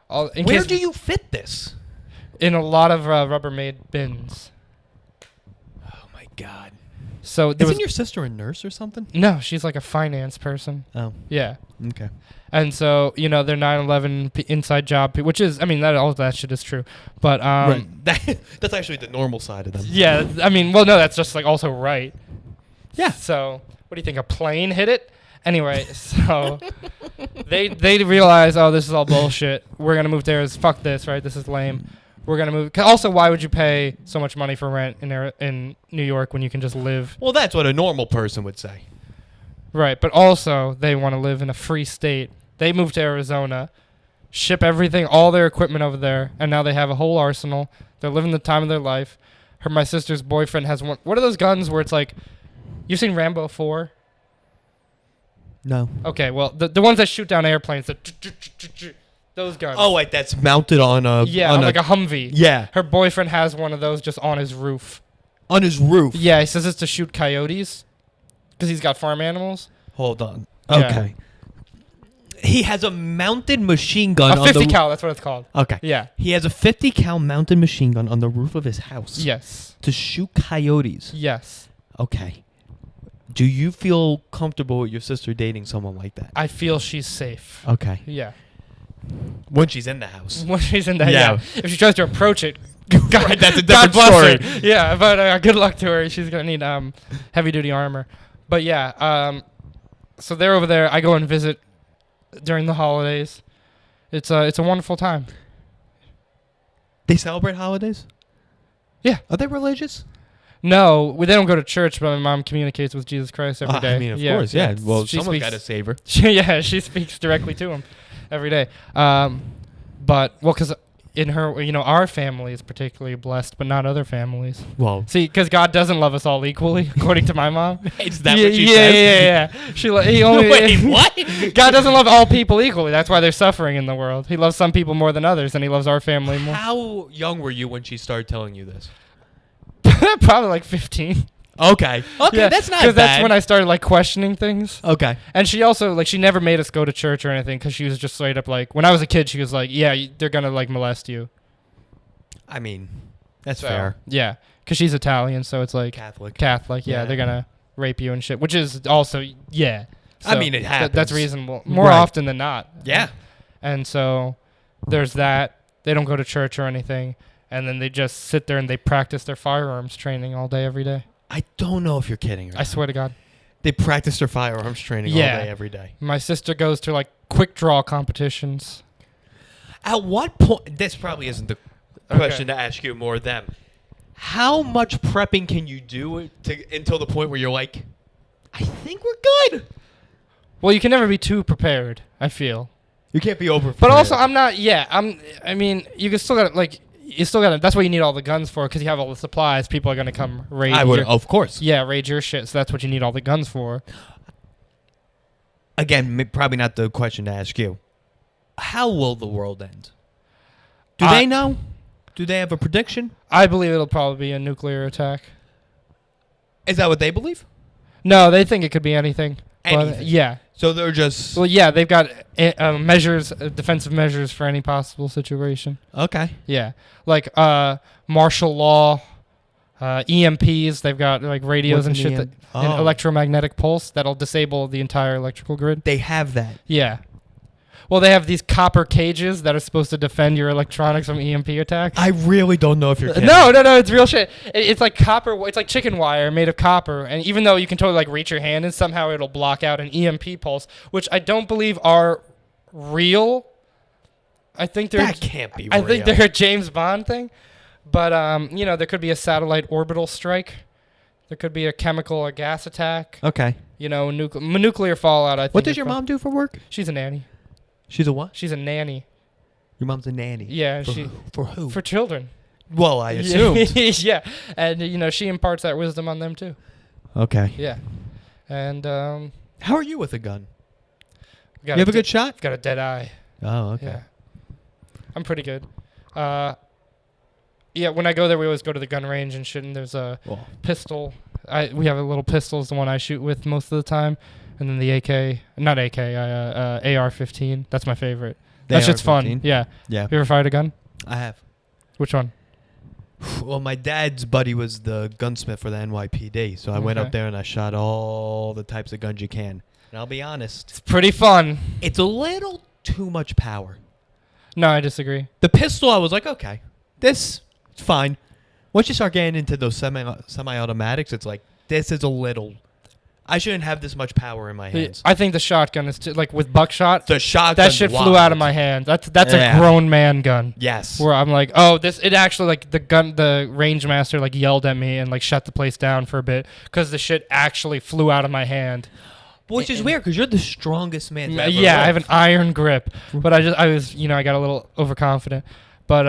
Where do you fit this? In a lot of Rubbermaid bins. Oh, my God. So there Isn't was, your sister a nurse or something? No, she's like a finance person. Oh. Yeah. Okay. And so, they're 9/11 inside job, which is, I mean, all of that shit is true. But, Right. That's actually the normal side of them. yeah, I mean, well, no, that's just like also right. Yeah. So, what do you think? A plane hit it? Anyway, so they realize, oh, this is all bullshit. We're going to move there. Fuck this, right? This is lame. we're gonna move. Also, why would you pay so much money for rent in New York when you can just live? Well, that's what a normal person would say. Right, but also they want to live in a free state. They moved to Arizona, ship everything, all their equipment over there, and now they have a whole arsenal. They're living the time of their life. My sister's boyfriend has one. What are those guns where it's like, you've seen Rambo 4? No. Okay, well, the ones that shoot down airplanes, those guns. Oh, wait, that's mounted on a... Yeah, on like a Humvee. Yeah. Her boyfriend has one of those just on his roof. On his roof? Yeah, he says it's to shoot coyotes because he's got farm animals. Hold on. Yeah. Okay. He has a mounted machine gun A on 50 the... cal, that's what it's called. Okay. Yeah. He has a 50 cal mounted machine gun on the roof of his house. Yes. To shoot coyotes. Yes. Okay. Do you feel comfortable with your sister dating someone like that? I feel she's safe. Okay. Yeah. When she's in the house. When she's in that, Yeah. yeah. If she tries to approach it, God, Right, that's a God different bless story. her. Yeah, but good luck to her. She's gonna need heavy duty armor. But yeah, so they're over there. I go and visit during the holidays. It's a wonderful time. They celebrate holidays? Yeah. Are they religious? No, they don't go to church, but my mom communicates with Jesus Christ every day. I mean, of course, yeah. Well, she someone's speaks- got to save her. she speaks directly to him every day. But because in her, our family is particularly blessed, but not other families. Well, See, because God doesn't love us all equally, according to my mom. is that yeah, what she yeah, says? Yeah. He only. Wait, what? God doesn't love all people equally. That's why there's suffering in the world. He loves some people more than others, and he loves our family more. How young were you when she started telling you this? Probably like 15. Okay. Okay, Yeah, that's not bad. Because that's when I started like questioning things. Okay. And she also she never made us go to church or anything because she was just straight up like, when I was a kid, she was like, yeah, they're gonna like molest you. I mean, that's So, fair. Yeah, because she's Italian, so it's like Catholic. Catholic. Yeah, they're gonna rape you and shit, which is also So I mean, it happens. That's reasonable more Right. often than not. Yeah. And so there's that. They don't go to church or anything, and then they just sit there and they practice their firearms training all day, every day. I don't know if you're kidding. Right? I swear to God. They practice their firearms training all day, every day. My sister goes to like quick draw competitions. At what point? This probably isn't the question to ask you, more them. How much prepping can you do until the point where you're like, I think we're good? Well, you can never be too prepared, I feel. You can't be over. But also, I'm not. Yeah, I mean, you can still got that's what you need all the guns for, because you have all the supplies. People are gonna come raid. Of course. Yeah, raid your shit. So that's what you need all the guns for. Again, probably not the question to ask you. How will the world end? Do they know? Do they have a prediction? I believe it'll probably be a nuclear attack. Is that what they believe? No, they think it could be anything. Anything. But, yeah. So they're just... Well, yeah, they've got defensive measures for any possible situation. Okay. Yeah, like martial law, EMPs. They've got like radios and What's an shit EM? an Oh. electromagnetic pulse that'll disable the entire electrical grid. They have that. Yeah. Well, they have these copper cages that are supposed to defend your electronics from EMP attacks. I really don't know if you're kidding. No, it's real shit. It's like copper. It's like chicken wire made of copper, and even though you can totally like reach your hand, and somehow it'll block out an EMP pulse, which I don't believe are real. I think they're. That can't be real. I think they're a James Bond thing, but there could be a satellite orbital strike. There could be a chemical or gas attack. Okay. Nuclear fallout. I think. What does your mom do for work? She's a nanny. She's a what? She's a nanny. Your mom's a nanny. Yeah, For who? for children. Well, I assumed. Yeah, and she imparts that wisdom on them too. Okay. Yeah, and How are you with a gun? got You have a good shot? got a dead eye. Oh, okay. Yeah, I'm pretty good. Yeah, when I go there, we always go to the gun range and shit. And there's a pistol. We have a little pistol, is the one I shoot with most of the time. And then the AR-15. That's my favorite. That shit's fun. Yeah. Yeah. You ever fired a gun? I have. Which one? Well, my dad's buddy was the gunsmith for the NYPD, so I went up there and I shot all the types of guns you can. And I'll be honest, It's pretty fun. it's a little too much power. No, I disagree. The pistol, I was like, okay, this is fine. Once you start getting into those semi-automatics, it's like, this is a little... I shouldn't have this much power in my hands. I think the shotgun is like with buckshot. The shotgun. That shit flew out of my hand. That's a grown man gun. Yes. Where I'm like, oh, it actually like the range master like yelled at me and like shut the place down for a bit because the shit actually flew out of my hand. Which is weird because you're the strongest man. Yeah, I have an iron grip, but I was I got a little overconfident. But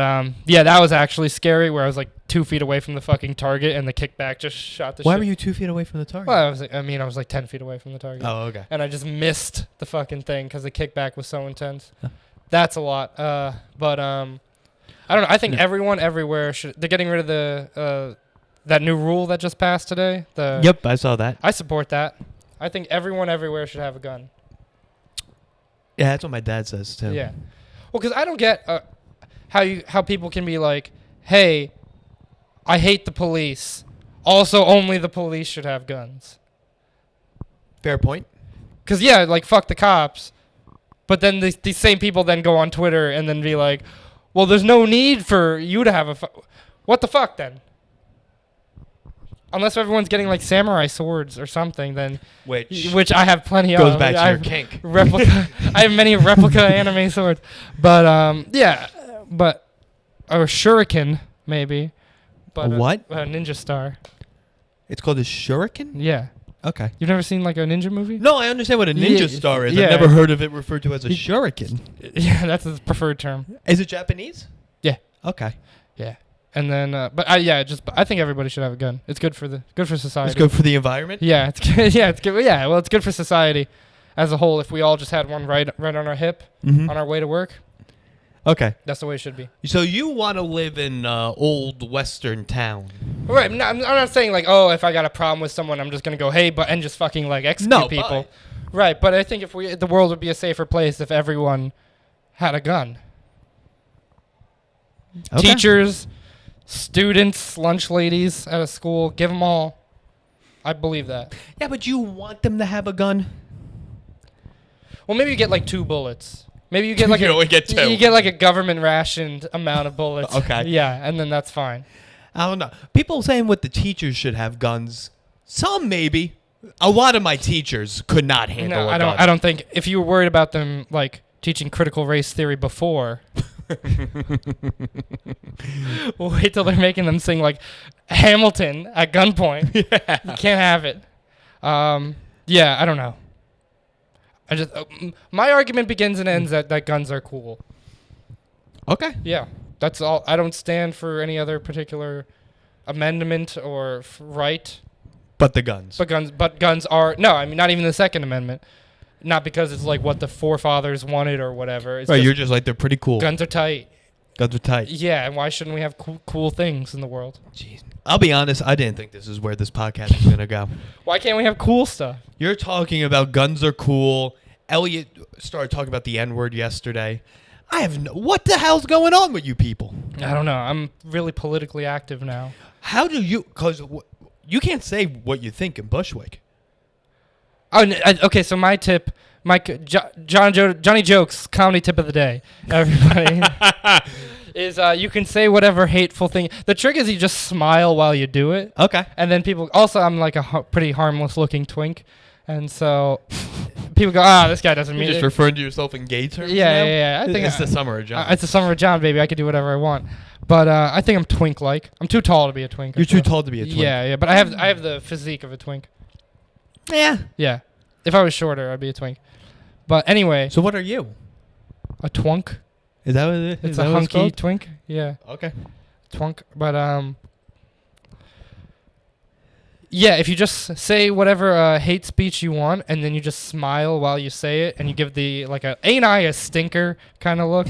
that was actually scary. Where I was like 2 feet away from the fucking target, and the kickback just shot the. Why shit. were you 2 feet away from the target? Well, I was like 10 feet away from the target. Oh, okay. And I just missed the fucking thing because the kickback was so intense. That's a lot. But I don't know. I think everyone everywhere should. They're getting rid of the that new rule that just passed today. Yep, I saw that. I support that. I think everyone everywhere should have a gun. Yeah, that's what my dad says too. Yeah. Well, because I don't get how people can be like, hey, I hate the police. Also, only the police should have guns. Fair point. Because, like, fuck the cops. But then these same people then go on Twitter and then be like, well, there's no need for you to have what the fuck, then? Unless everyone's getting, like, samurai swords or something, then... Which I have plenty goes of. back to your kink. Replica. I have many replica anime swords. But, But... Or shuriken, maybe. But what? A ninja star. It's called a shuriken? Yeah. Okay. You've never seen, like, a ninja movie? No, I understand what a ninja star is. Yeah. I've never heard of it referred to as a shuriken. Yeah, that's his preferred term. Is it Japanese? Yeah. Okay. Yeah. And then, I think everybody should have a gun. It's good for society. It's good for the environment? Yeah, it's good. Yeah, it's good. Yeah, well, it's good for society as a whole. If we all just had one right on our hip on our way to work. Okay. That's the way it should be. So you want to live in old Western town? Right. I'm not saying like, oh, if I got a problem with someone, I'm just gonna go, hey, and just fucking like execute people. Right. But I think the world would be a safer place if everyone had a gun. Okay. Teachers, students, lunch ladies at a school, give them all. I believe that. Yeah, but you want them to have a gun? Well, maybe you get like 2 bullets. Maybe you get like you only get 2. You get like a government rationed amount of bullets. Okay. Yeah, and then that's fine. I don't know. People saying what the teachers should have guns. Some maybe. A lot of my teachers could not handle a gun. I don't think if you were worried about them like teaching critical race theory before. Wait till they're making them sing like Hamilton at gunpoint. Yeah. You can't have it. I don't know. My argument begins and ends that guns are cool. Okay. Yeah, that's all. I don't stand for any other particular amendment or right. But the guns. But guns are not even the Second Amendment. Not because it's like what the forefathers wanted or whatever. It's you're just like they're pretty cool. Guns are tight. Guns are tight. Yeah, and why shouldn't we have cool things in the world? Jeez. I'll be honest, I didn't think this is where this podcast is going to go. Why can't we have cool stuff? You're talking about guns are cool. Elliot started talking about the N-word yesterday. What the hell's going on with you people? I don't know. I'm really politically active now. How do you... Because you can't say what you think in Bushwick. Oh, okay, so my tip... Johnny Jokes, comedy tip of the day, everybody, is you can say whatever hateful thing. The trick is you just smile while you do it. Okay. And then people... Also, I'm like a pretty harmless-looking twink. And so people go, this guy doesn't mean it. You're just referring to yourself in gay terms Yeah. I think it's the summer of John. It's the summer of John, baby. I can do whatever I want. But I think I'm twink-like. I'm too tall to be a twink. You're too tall to be a twink. Yeah. But I have the physique of a twink. Yeah. Yeah. If I was shorter, I'd be a twink. But anyway. So what are you? A twunk. Is that what it is? It's a hunky twink. Yeah. Okay. Twunk. But yeah, if you just say whatever hate speech you want, and then you just smile while you say it, and you give ain't I a stinker kind of look.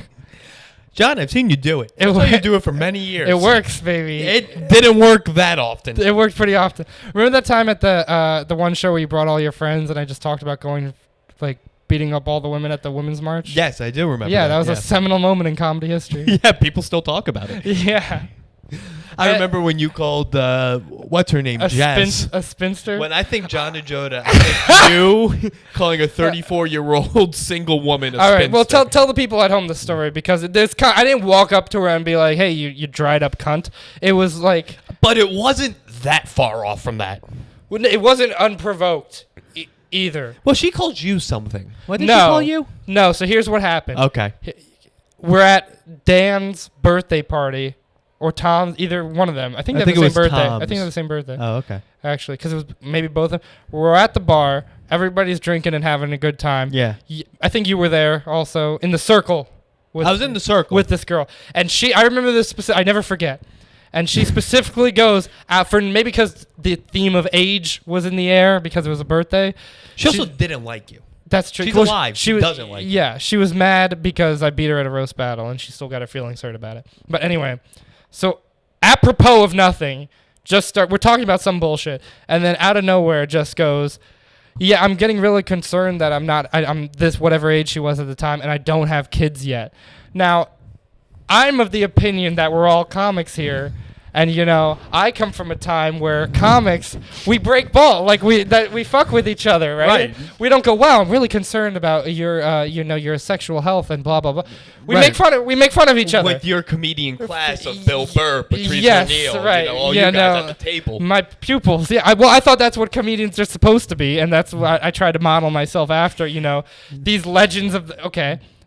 John, I've seen you do it. That's how you do it for many years. It works, baby. It didn't work that often. It worked pretty often. Remember that time at the one show where you brought all your friends, and I just talked about going, like, beating up all the women at the Women's March? Yes, I do remember. Yeah, that was a seminal moment in comedy history. Yeah, people still talk about it. Yeah. I remember when you called, what's her name, Jazz. A spinster? When I think John Ajodah, I think you calling a 34-year-old single woman a spinster. All right, well, tell the people at home the story, because I didn't walk up to her and be like, hey, you dried up cunt. It was like... But it wasn't that far off from that. It wasn't unprovoked either. Well, she called you something. What did No. she call you? No, so here's what happened. Okay. We're at Dan's birthday party, or Tom's, either one of them. I think they have the same birthday. Tom's. I think they have the same birthday. Oh, okay. Actually, because it was maybe both of them. We're at the bar. Everybody's drinking and having a good time. Yeah. I think you were there also in the circle. I was in the circle. with this girl. And I remember this I never forget. And she specifically goes out for maybe because the theme of age was in the air because it was a birthday. She also didn't like you. That's true. She's alive. She doesn't like you. Yeah, she was mad because I beat her at a roast battle, and she still got her feelings hurt about it. But anyway, so apropos of nothing, we're talking about some bullshit, and then out of nowhere just goes, yeah, I'm getting really concerned that I'm this whatever age she was at the time, and I don't have kids yet. Now, I'm of the opinion that we're all comics here. And I come from a time where comics, we break ball, like we fuck with each other, right? We don't go, wow, I'm really concerned about your sexual health and blah blah blah. We make fun of each other. With your comedian class of Bill Burr, Patrice yes, O'Neill, right. all you guys at the table. My pupils, yeah. I thought that's what comedians are supposed to be, and that's what I try to model myself after. These legends of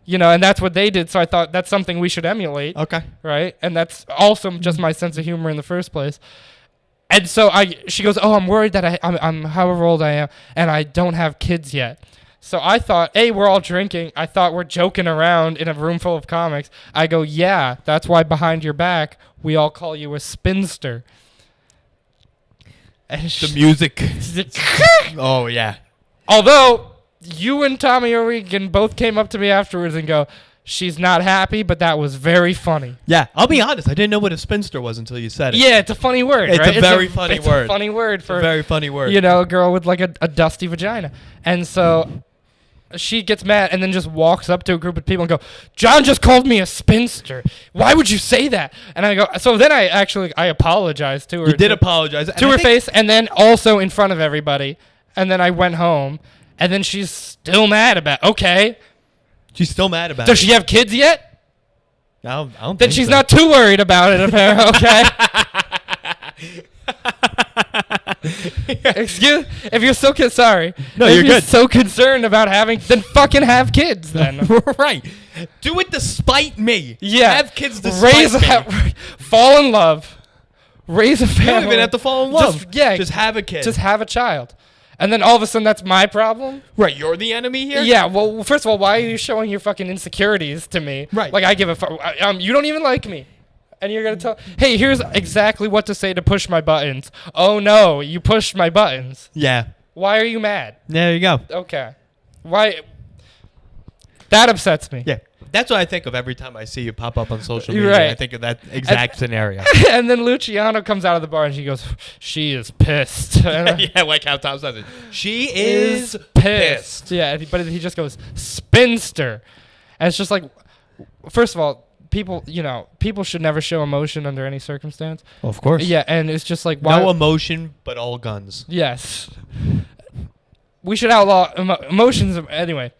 and that's what they did. So I thought that's something we should emulate. Okay. Right. And that's also just my sense of humor in the first place. And so she goes, oh, I'm worried that I'm however old I am and I don't have kids yet. So I thought, hey, we're all drinking. I thought we're joking around in a room full of comics. I go, yeah, that's why behind your back, we all call you a spinster. And the music. Oh, yeah. Although you and Tommy O'Regan both came up to me afterwards and go, she's not happy, but that was very funny. Yeah, I'll be honest. I didn't know what a spinster was until you said it. Yeah, it's a funny word, it's right? A very funny word. It's a funny word for a very funny word. A girl with like a dusty vagina. And so she gets mad and then just walks up to a group of people and go, John just called me a spinster. Why would you say that? And I go, so then I apologized to her. You did apologize. To her face and then also in front of everybody. And then I went home. And then she's still mad about okay. She's still mad about it. Does she have kids yet? I don't then think she's so. not too worried about it, apparently. Okay. Excuse if you're so sorry. No, if you're good. So concerned about having, then fucking have kids then. Right. Do it despite me. Yeah. Have kids despite me. Fall in love. Raise a family. You don't even have to fall in love. Just have a kid. Just have a child. And then all of a sudden, that's my problem? Right, you're the enemy here? Yeah, well, first of all, why are you showing your fucking insecurities to me? Right. Like, I give a fuck. You don't even like me. And you're going to tell, hey, here's exactly what to say to push my buttons. Oh, no, you pushed my buttons. Yeah. Why are you mad? There you go. Okay. Why? That upsets me. Yeah. That's what I think of every time I see you pop up on social media. Right. I think of that exact scenario. And then Luciano comes out of the bar and she goes, she is pissed. Yeah, like how Tom says it. She is pissed. Yeah, but he just goes, spinster. And it's just like, first of all, people should never show emotion under any circumstance. Well, of course. Yeah, and it's just like, why? No emotion, but all guns. Yes. We should outlaw emotions. Anyway.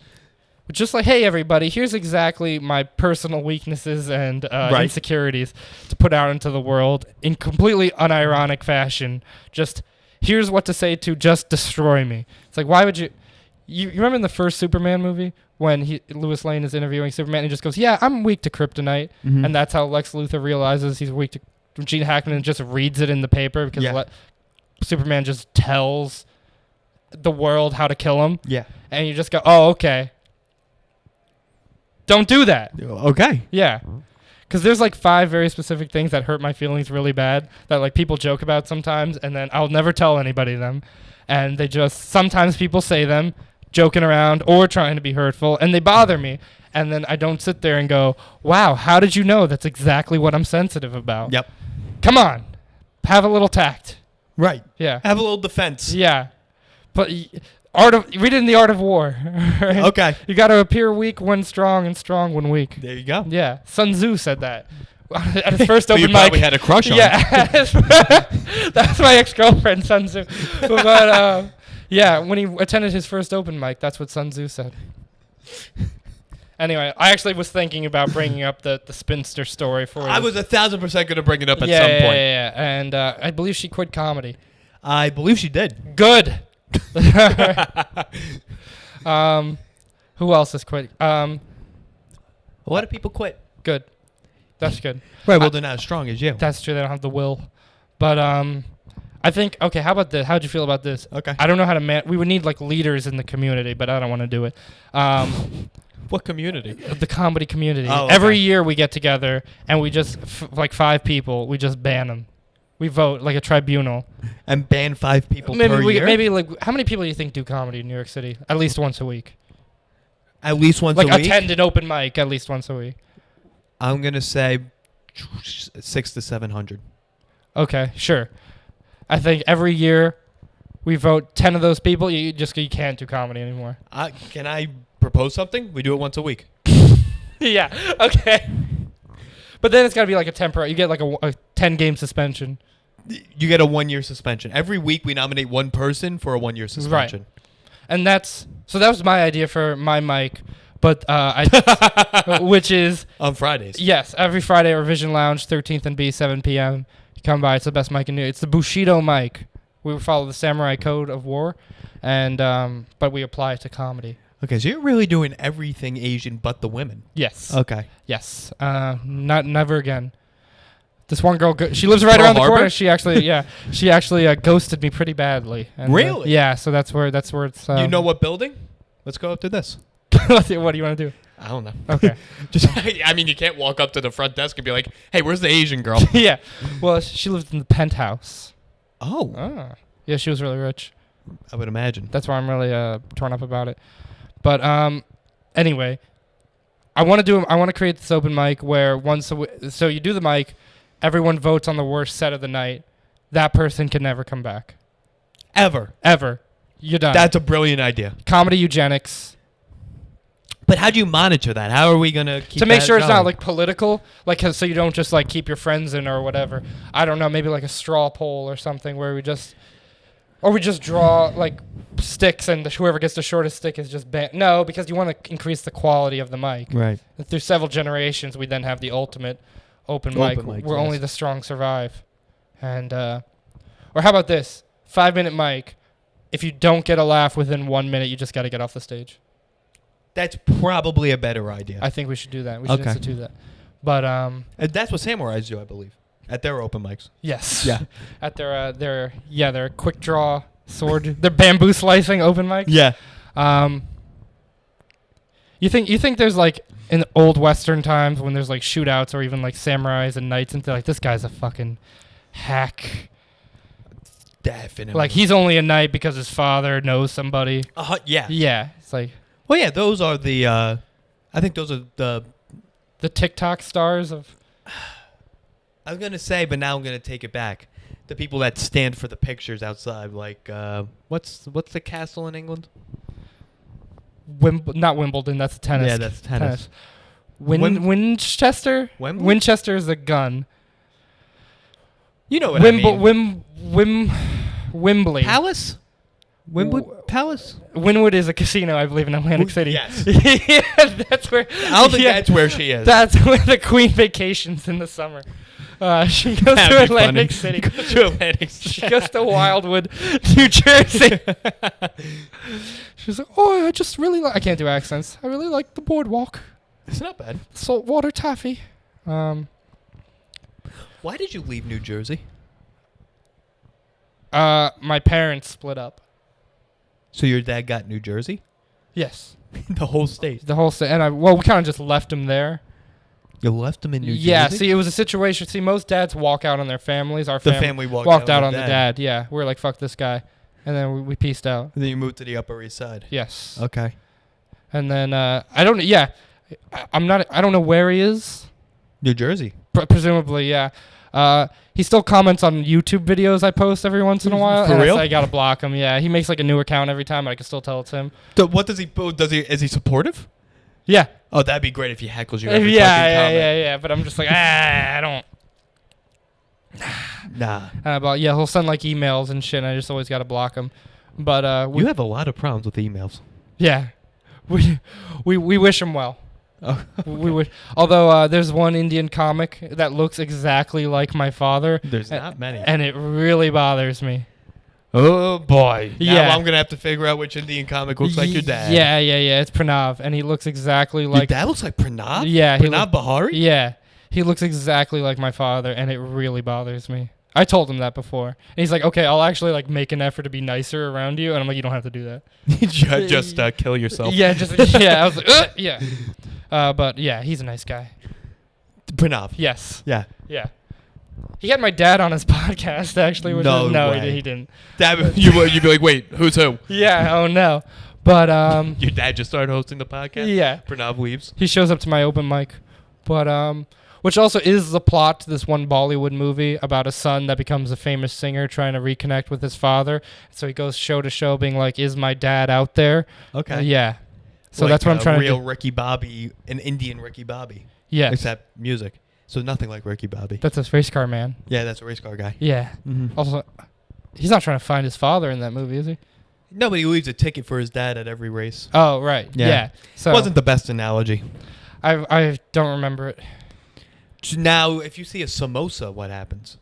Just like, hey, everybody, here's exactly my personal weaknesses and insecurities to put out into the world in completely unironic fashion. Just here's what to say to just destroy me. It's like, why would you remember in the first Superman movie when Lois Lane is interviewing Superman and he just goes, yeah, I'm weak to kryptonite. Mm-hmm. And that's how Lex Luthor realizes he's weak to Gene Hackman just reads it in the paper because Superman just tells the world how to kill him. Yeah. And you just go, oh, okay. Don't do that. Okay. Yeah. Because there's like 5 very specific things that hurt my feelings really bad that like people joke about sometimes, and then I'll never tell anybody them. And they just, sometimes people say them joking around or trying to be hurtful, and they bother me. And then I don't sit there and go, wow, how did you know that's exactly what I'm sensitive about? Yep. Come on. Have a little tact. Right. Yeah. Have a little defense. Yeah. But read it in The Art of War. Right? Okay. You got to appear weak when strong and strong when weak. There you go. Yeah. Sun Tzu said that at his first open you mic. Probably had a crush on. Yeah. That's my ex-girlfriend, Sun Tzu. But yeah, when he attended his first open mic, that's what Sun Tzu said. Anyway, I actually was thinking about bringing up the spinster story for you. I was 1,000% going to bring it up at some point. Yeah. And I believe she quit comedy. I believe she did. Good. Who else has quit? A lot of people quit. Good. That's good. Right. Well, they're not as strong as you. That's true. They don't have the will. But I think, okay, how about this? How'd you feel about this? Okay. I don't know how to we would need like leaders in the community, but I don't want to do it. What community? The comedy community. Oh, okay. Every year we get together and we just, like 5 people, we just ban them. We vote like a tribunal. And ban 5 people maybe per year? Maybe like, how many people do you think do comedy in New York City? At least once a week. At least once a week? Like attend an open mic at least once a week. I'm going to say 600 to 700. Okay, sure. I think every year we vote 10 of those people. You can't do comedy anymore. Can I propose something? We do it once a week. Yeah. Okay. But then it's got to be like a temporary. You get like a 10-game suspension. You get a 1-year suspension. Every week we nominate one person for a 1-year suspension. Right. And that was my idea for my mic, but which is on Fridays. Yes, every Friday at Revision Lounge, 13th and B, 7 p.m. You come by. It's the best mic in New York. It's the Bushido mic. We follow the samurai code of war, and but we apply it to comedy. Okay, so you're really doing everything Asian but the women. Yes. Okay. Yes. Never again. This one girl, she lives right around the corner. She actually ghosted me pretty badly. And, really? Yeah. So that's where it's. You know what building? Let's go up to this. What do you want to do? I don't know. Okay. I mean, you can't walk up to the front desk and be like, "Hey, where's the Asian girl?" Yeah. Well, she lived in the penthouse. Oh. Yeah, she was really rich. I would imagine. That's why I'm really torn up about it. But anyway, I want to create this open mic where so you do the mic, everyone votes on the worst set of the night. That person can never come back. Ever. You're done. That's a brilliant idea. Comedy eugenics. But how do you monitor that? How are we going to keep to make sure going? It's not like political, like so you don't just like keep your friends in or whatever. I don't know, maybe like a straw poll or something where we just draw like sticks and whoever gets the shortest stick is just banned. No, because you want to increase the quality of the mic. Right. And through several generations, we then have the ultimate open mic where only the strong survive. And or how about this? 5-minute mic. If you don't get a laugh within 1 minute, you just got to get off the stage. That's probably a better idea. I think we should do that. We should institute that. But and that's what samurais do, I believe, at their open mics. Yes. Yeah. At their quick draw sword, their bamboo slicing open mics. Yeah. You think there's like in old Western times when there's like shootouts or even like samurais and knights and they're like, this guy's a fucking hack. Definitely. Like he's only a knight because his father knows somebody. Yeah. Yeah. It's like. Well, yeah, those are the. I think those are the TikTok stars of. I was gonna say, but now I'm gonna take it back. The people that stand for the pictures outside, like what's the castle in England? Not Wimbledon. That's tennis. Yeah, that's tennis. Winchester. Wembley? Winchester is a gun. You know what I mean. Wembley. Palace. Palace. Wynwood is a casino, I believe, in Atlantic City. Yes. Yeah, that's where. I don't think that's where she is. That's where the Queen vacations in the summer. She goes to Atlantic City. She goes to Wildwood, New Jersey. She's like, oh, I just really like. I can't do accents. I really like the boardwalk. It's not bad. Saltwater taffy. Why did you leave New Jersey? My parents split up. So your dad got New Jersey? Yes. The whole state. And we kind of just left him there. You left him in New Jersey? Yeah, see, it was a situation. See, most dads walk out on their families. Our family walked out on the dad. Yeah, we were like, fuck this guy. And then we pieced out. And then you moved to the Upper East Side? Yes. Okay. And then, I don't know where he is. New Jersey. Presumably, yeah. He still comments on YouTube videos I post every once in a while. For real? I gotta block him. Yeah, he makes like a new account every time, but I can still tell it's him. So what does he? Is he supportive? Yeah. Oh, that'd be great if he heckles you every yeah. But I'm just like, I don't. Nah. But yeah, he'll send like emails and shit. And I just always gotta block him. But you have a lot of problems with emails. Yeah, we wish him well. Oh, okay. We would, although there's one Indian comic that looks exactly like my father. There's not many, and it really bothers me. Oh boy. Yeah. Now I'm gonna have to figure out which Indian comic looks like your dad. Yeah. It's Pranav, and he looks exactly Your like. dad looks like Pranav? Yeah. Pranav Bahari? Yeah. He looks exactly like my father, and it really bothers me. I told him that before. And he's like, okay, I'll actually like make an effort to be nicer around you. And I'm like, you don't have to do that. just kill yourself. Yeah, yeah. I was like, yeah. But yeah, he's a nice guy. Pranav. Yes. Yeah. Yeah. He had my dad on his podcast, actually. No way. He didn't. Dad, you'd be like, wait, who's who? Yeah, oh no. But, Your dad just started hosting the podcast? yeah. Pranav leaves. He shows up to my open mic. But, which also is the plot to this one Bollywood movie about a son that becomes a famous singer trying to reconnect with his father. So he goes show to show being like, is my dad out there? Okay. Yeah. So like that's what I'm trying to real do. Ricky Bobby, an Indian Ricky Bobby. Yeah. Except music. So nothing like Ricky Bobby. That's a race car man. Yeah, that's a race car guy. Yeah. Mm-hmm. Also, he's not trying to find his father in that movie, is he? No, but he leaves a ticket for his dad at every race. Oh, right. Yeah. So Wasn't the best analogy. I don't remember it. Now, if you see a samosa, what happens?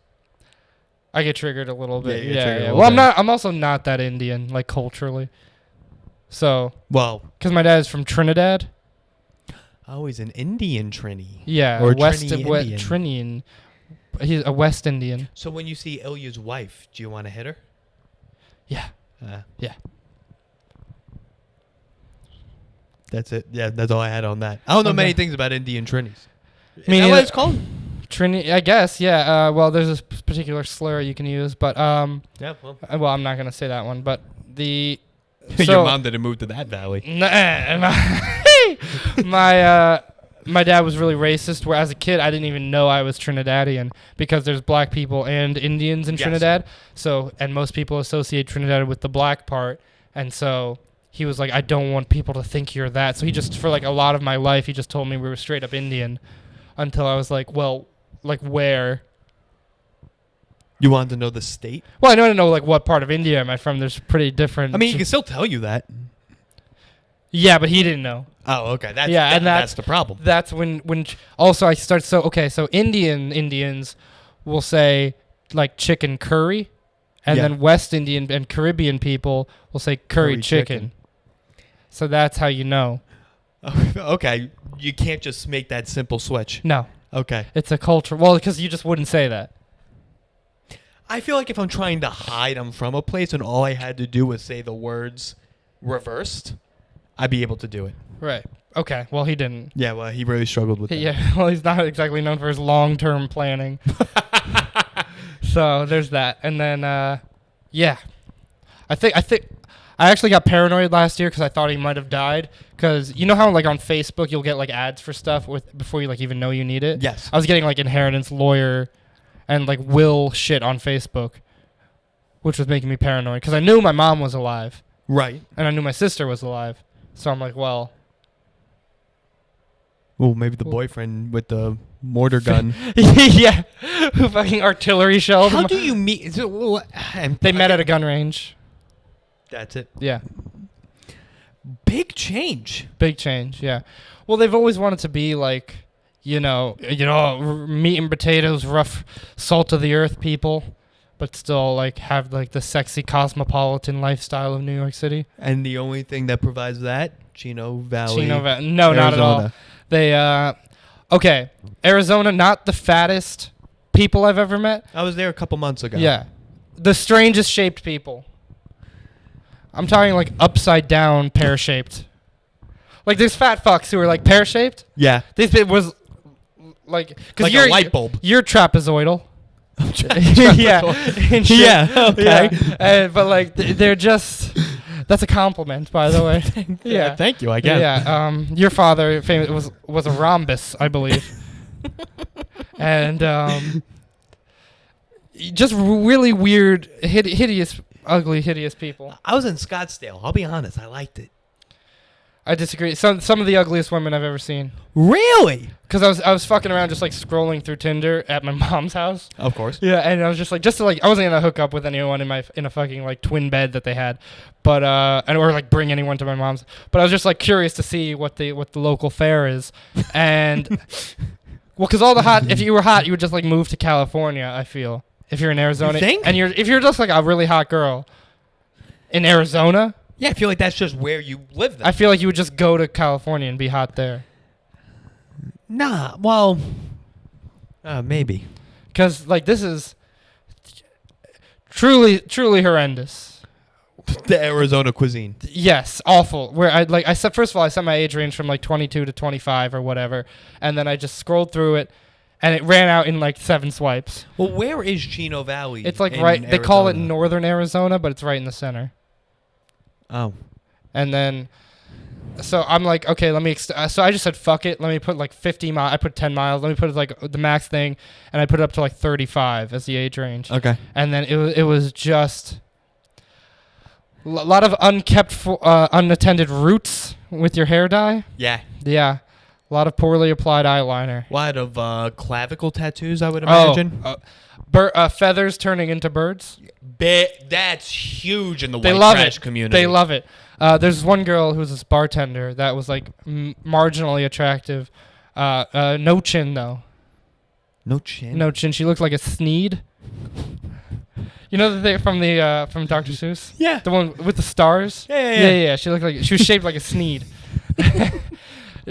I get triggered a little bit. Yeah, you get triggered a Well, little bit. I'm also not that Indian, like culturally. So, Well, because my dad is from Trinidad. oh, he's an Indian Trini. Yeah, Or West Trini Indian. Trinian. He's a West Indian. So when you see Ilya's wife, do you want to hit her? Yeah. Yeah. That's it. Yeah, that's all I had on that. I don't know Okay. many things about Indian Trinis. Me Is that what neither. it's called? Trini, I guess. Yeah. Well, there's a particular slur you can use, but Yeah, well. well, I'm not gonna say that one. But the Your mom didn't move to that valley. My dad was really racist, where as a kid I didn't even know I was Trinidadian because there's black people and Indians in Yes. Trinidad. So, and most people associate Trinidad with the black part. And so he was like, I don't want people to think you're that. So he just, for like a lot of my life, he just told me we were straight up Indian until I was like, well, like where? You wanted to know the state? Well, I don't know like what part of India am I from. There's pretty different. I mean, he can still tell you that. Yeah, but he didn't know. Oh, okay. That's the problem. That's when also I start. So Indians will say like chicken curry, and Yeah. then West Indian and Caribbean people will say curry Curry chicken. chicken. So that's how you know. Okay. You can't just make that simple switch. No, Okay. it's a culture. Well, because you just wouldn't say that. I feel like if I'm trying to hide I'm from a place and all I had to do was say the words reversed, I'd be able to do it. Right. Okay. Well, he didn't. Yeah, well, he really struggled with that. Yeah. Well, he's not exactly known for his long-term planning. So there's that, and then yeah, I think I actually got paranoid last year because I thought he might have died. Because you know how like on Facebook you'll get like ads for stuff before you like even know you need it. Yes. I was getting like inheritance lawyer, and like will shit on Facebook, which was making me paranoid because I knew my mom was alive Right. and I knew my sister was alive. So I'm like, well. Well, maybe the boyfriend with the mortar gun. Yeah, who fucking artillery shelled How him. do you meet? They met at a gun range. That's it. Yeah, Big change. big change. Yeah. Well, they've always wanted to be like, meat and potatoes, rough, salt of the earth people, but still like have like the sexy cosmopolitan lifestyle of New York City. And the only thing that provides that, Chino Valley. No, not at all. Arizona. They okay, Arizona, not the fattest people I've ever met. I was there a couple months ago. Yeah, the strangest shaped people. I'm talking like upside down, pear shaped. Like there's fat fucks who are like pear shaped. Yeah. This bit was like Like you're a light bulb. You're trapezoidal. Yeah. And shit. Yeah. Okay. Yeah. But like they're just. That's a compliment, by the way. Yeah. Thank you. I guess. Yeah. Your father was a rhombus, I believe. And just really weird, hideous, ugly, hideous people. I was in Scottsdale. I'll be honest. I liked it. I disagree. Some of the ugliest women I've ever seen. Really? Because I was fucking around just like scrolling through Tinder at my mom's house. Of course. Yeah, and I was just to I wasn't gonna hook up with anyone in a fucking like twin bed that they had, but or like bring anyone to my mom's. But I was just like curious to see what the local fare is, and well, because all the hot, if you were hot, you would just like move to California. I feel. If you're in Arizona, You think? and if you're just like a really hot girl in Arizona, Yeah, I feel like that's just where you live. Then. I feel like you would just go to California and be hot there. Nah, well, maybe. Because like this is truly horrendous. The Arizona cuisine. Yes, awful. Where I said, first of all, I set my age range from like 22 to 25 or whatever, and then I just scrolled through it, and it ran out in like 7 swipes. Well, where is Chino Valley? It's like in right. They call it Arizona? northern Arizona, but it's right in the center. Oh. And then, so I'm like, okay, let me. So I just said, fuck it. Let me put like 50 miles. I put 10 miles. Let me put like the max thing, and I put it up to like 35 as the age range. Okay. And then it was just a lot of unattended roots with your hair dye. Yeah. Yeah, a lot of poorly applied eyeliner. A lot of clavicle tattoos, I would imagine. Feathers turning into birds. That's huge in the They white love trash it. community. They love it. There's one girl who's this bartender that was like marginally attractive. No chin though. No chin. No chin. She looked like a Sneed. You know the thing from Dr. Seuss? Yeah. The one with the stars? Yeah. She looked like she was shaped like a Sneed.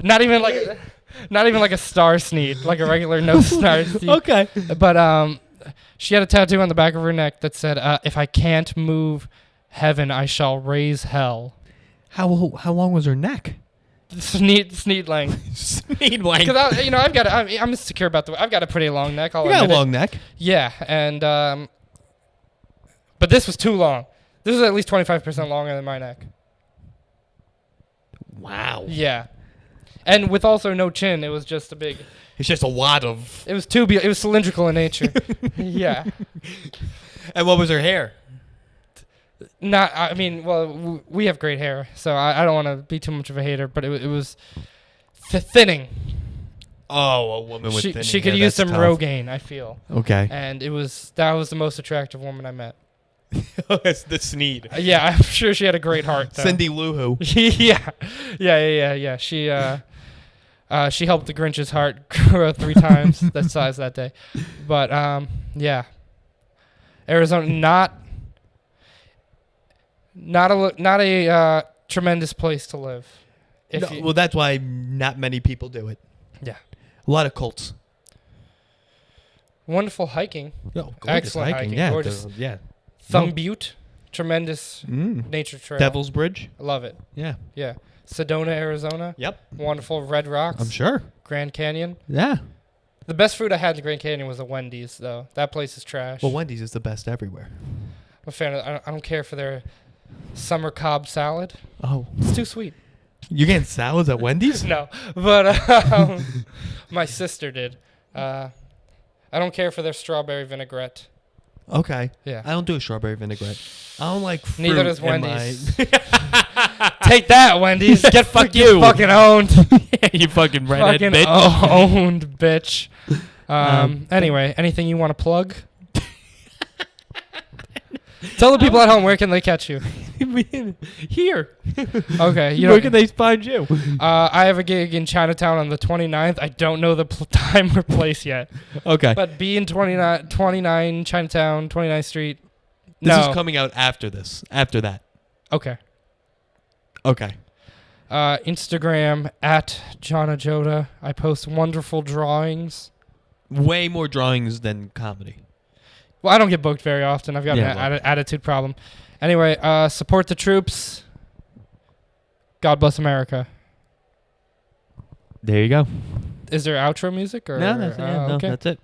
Not even like a star Sneed, like a regular no star Sneed. Okay. But she had a tattoo on the back of her neck that said, "If I can't move heaven, I shall raise hell." How long was her neck? Sneed length. Sneed length. Because I'm insecure about I've got a pretty long neck. You got a long neck. Yeah, and but this was too long. This was at least 25% longer than my neck. Wow. Yeah, and with also no chin, it was just a big. It's just a lot of. It was it was cylindrical in nature. Yeah. And what was her hair? I mean, well, we have great hair, so I don't want to be too much of a hater, but it was thinning. Oh, a woman with thinning she could hair, use that's some tough. Rogaine, I feel. Okay. And that was the most attractive woman I met. It's the Sneed. Yeah, I'm sure she had a great heart. Though. Cindy Lou Who. Yeah. She helped the Grinch's heart grow 3 times that size that day. But yeah, Arizona not a tremendous place to live. Well, that's why not many people do it. Yeah, a lot of cults. Wonderful hiking. No, Excellent hiking. Yeah, Gorgeous. Yeah. Thumb Butte, tremendous nature trail. Devil's Bridge. I love it. Yeah. Yeah. Sedona, Arizona. Yep. Wonderful red rocks. I'm sure. Grand Canyon. Yeah. The best food I had in the Grand Canyon was a Wendy's, though. That place is trash. Well, Wendy's is the best everywhere. I'm a fan of. I don't care for their summer Cobb salad. Oh, It's too sweet. you getting salads at Wendy's? No, but my sister did. I don't care for their strawberry vinaigrette. Okay. Yeah. I don't do a strawberry vinaigrette. I don't like fruit. Neither does in Wendy's. my- Take that, Wendy's. Get Fuck you. fucking owned. Yeah, you fucking redhead Fucking bitch. owned, bitch. Anyway, anything you want to plug? Tell the people at home, where can they catch you? Here. Okay. Where can they find you? I have a gig in Chinatown on the 29th. I don't know the time or place yet. Okay. But be in 29 Chinatown, 29th Street. This No. is coming out after this. After that. Okay. Okay. Instagram at John Ajodah. I post wonderful drawings. Way more drawings than comedy. Well, I don't get booked very often. I've got Yeah, an attitude problem. Anyway, support the troops. God bless America. There you go. Is there outro music? Or, No, that's it. okay. That's it.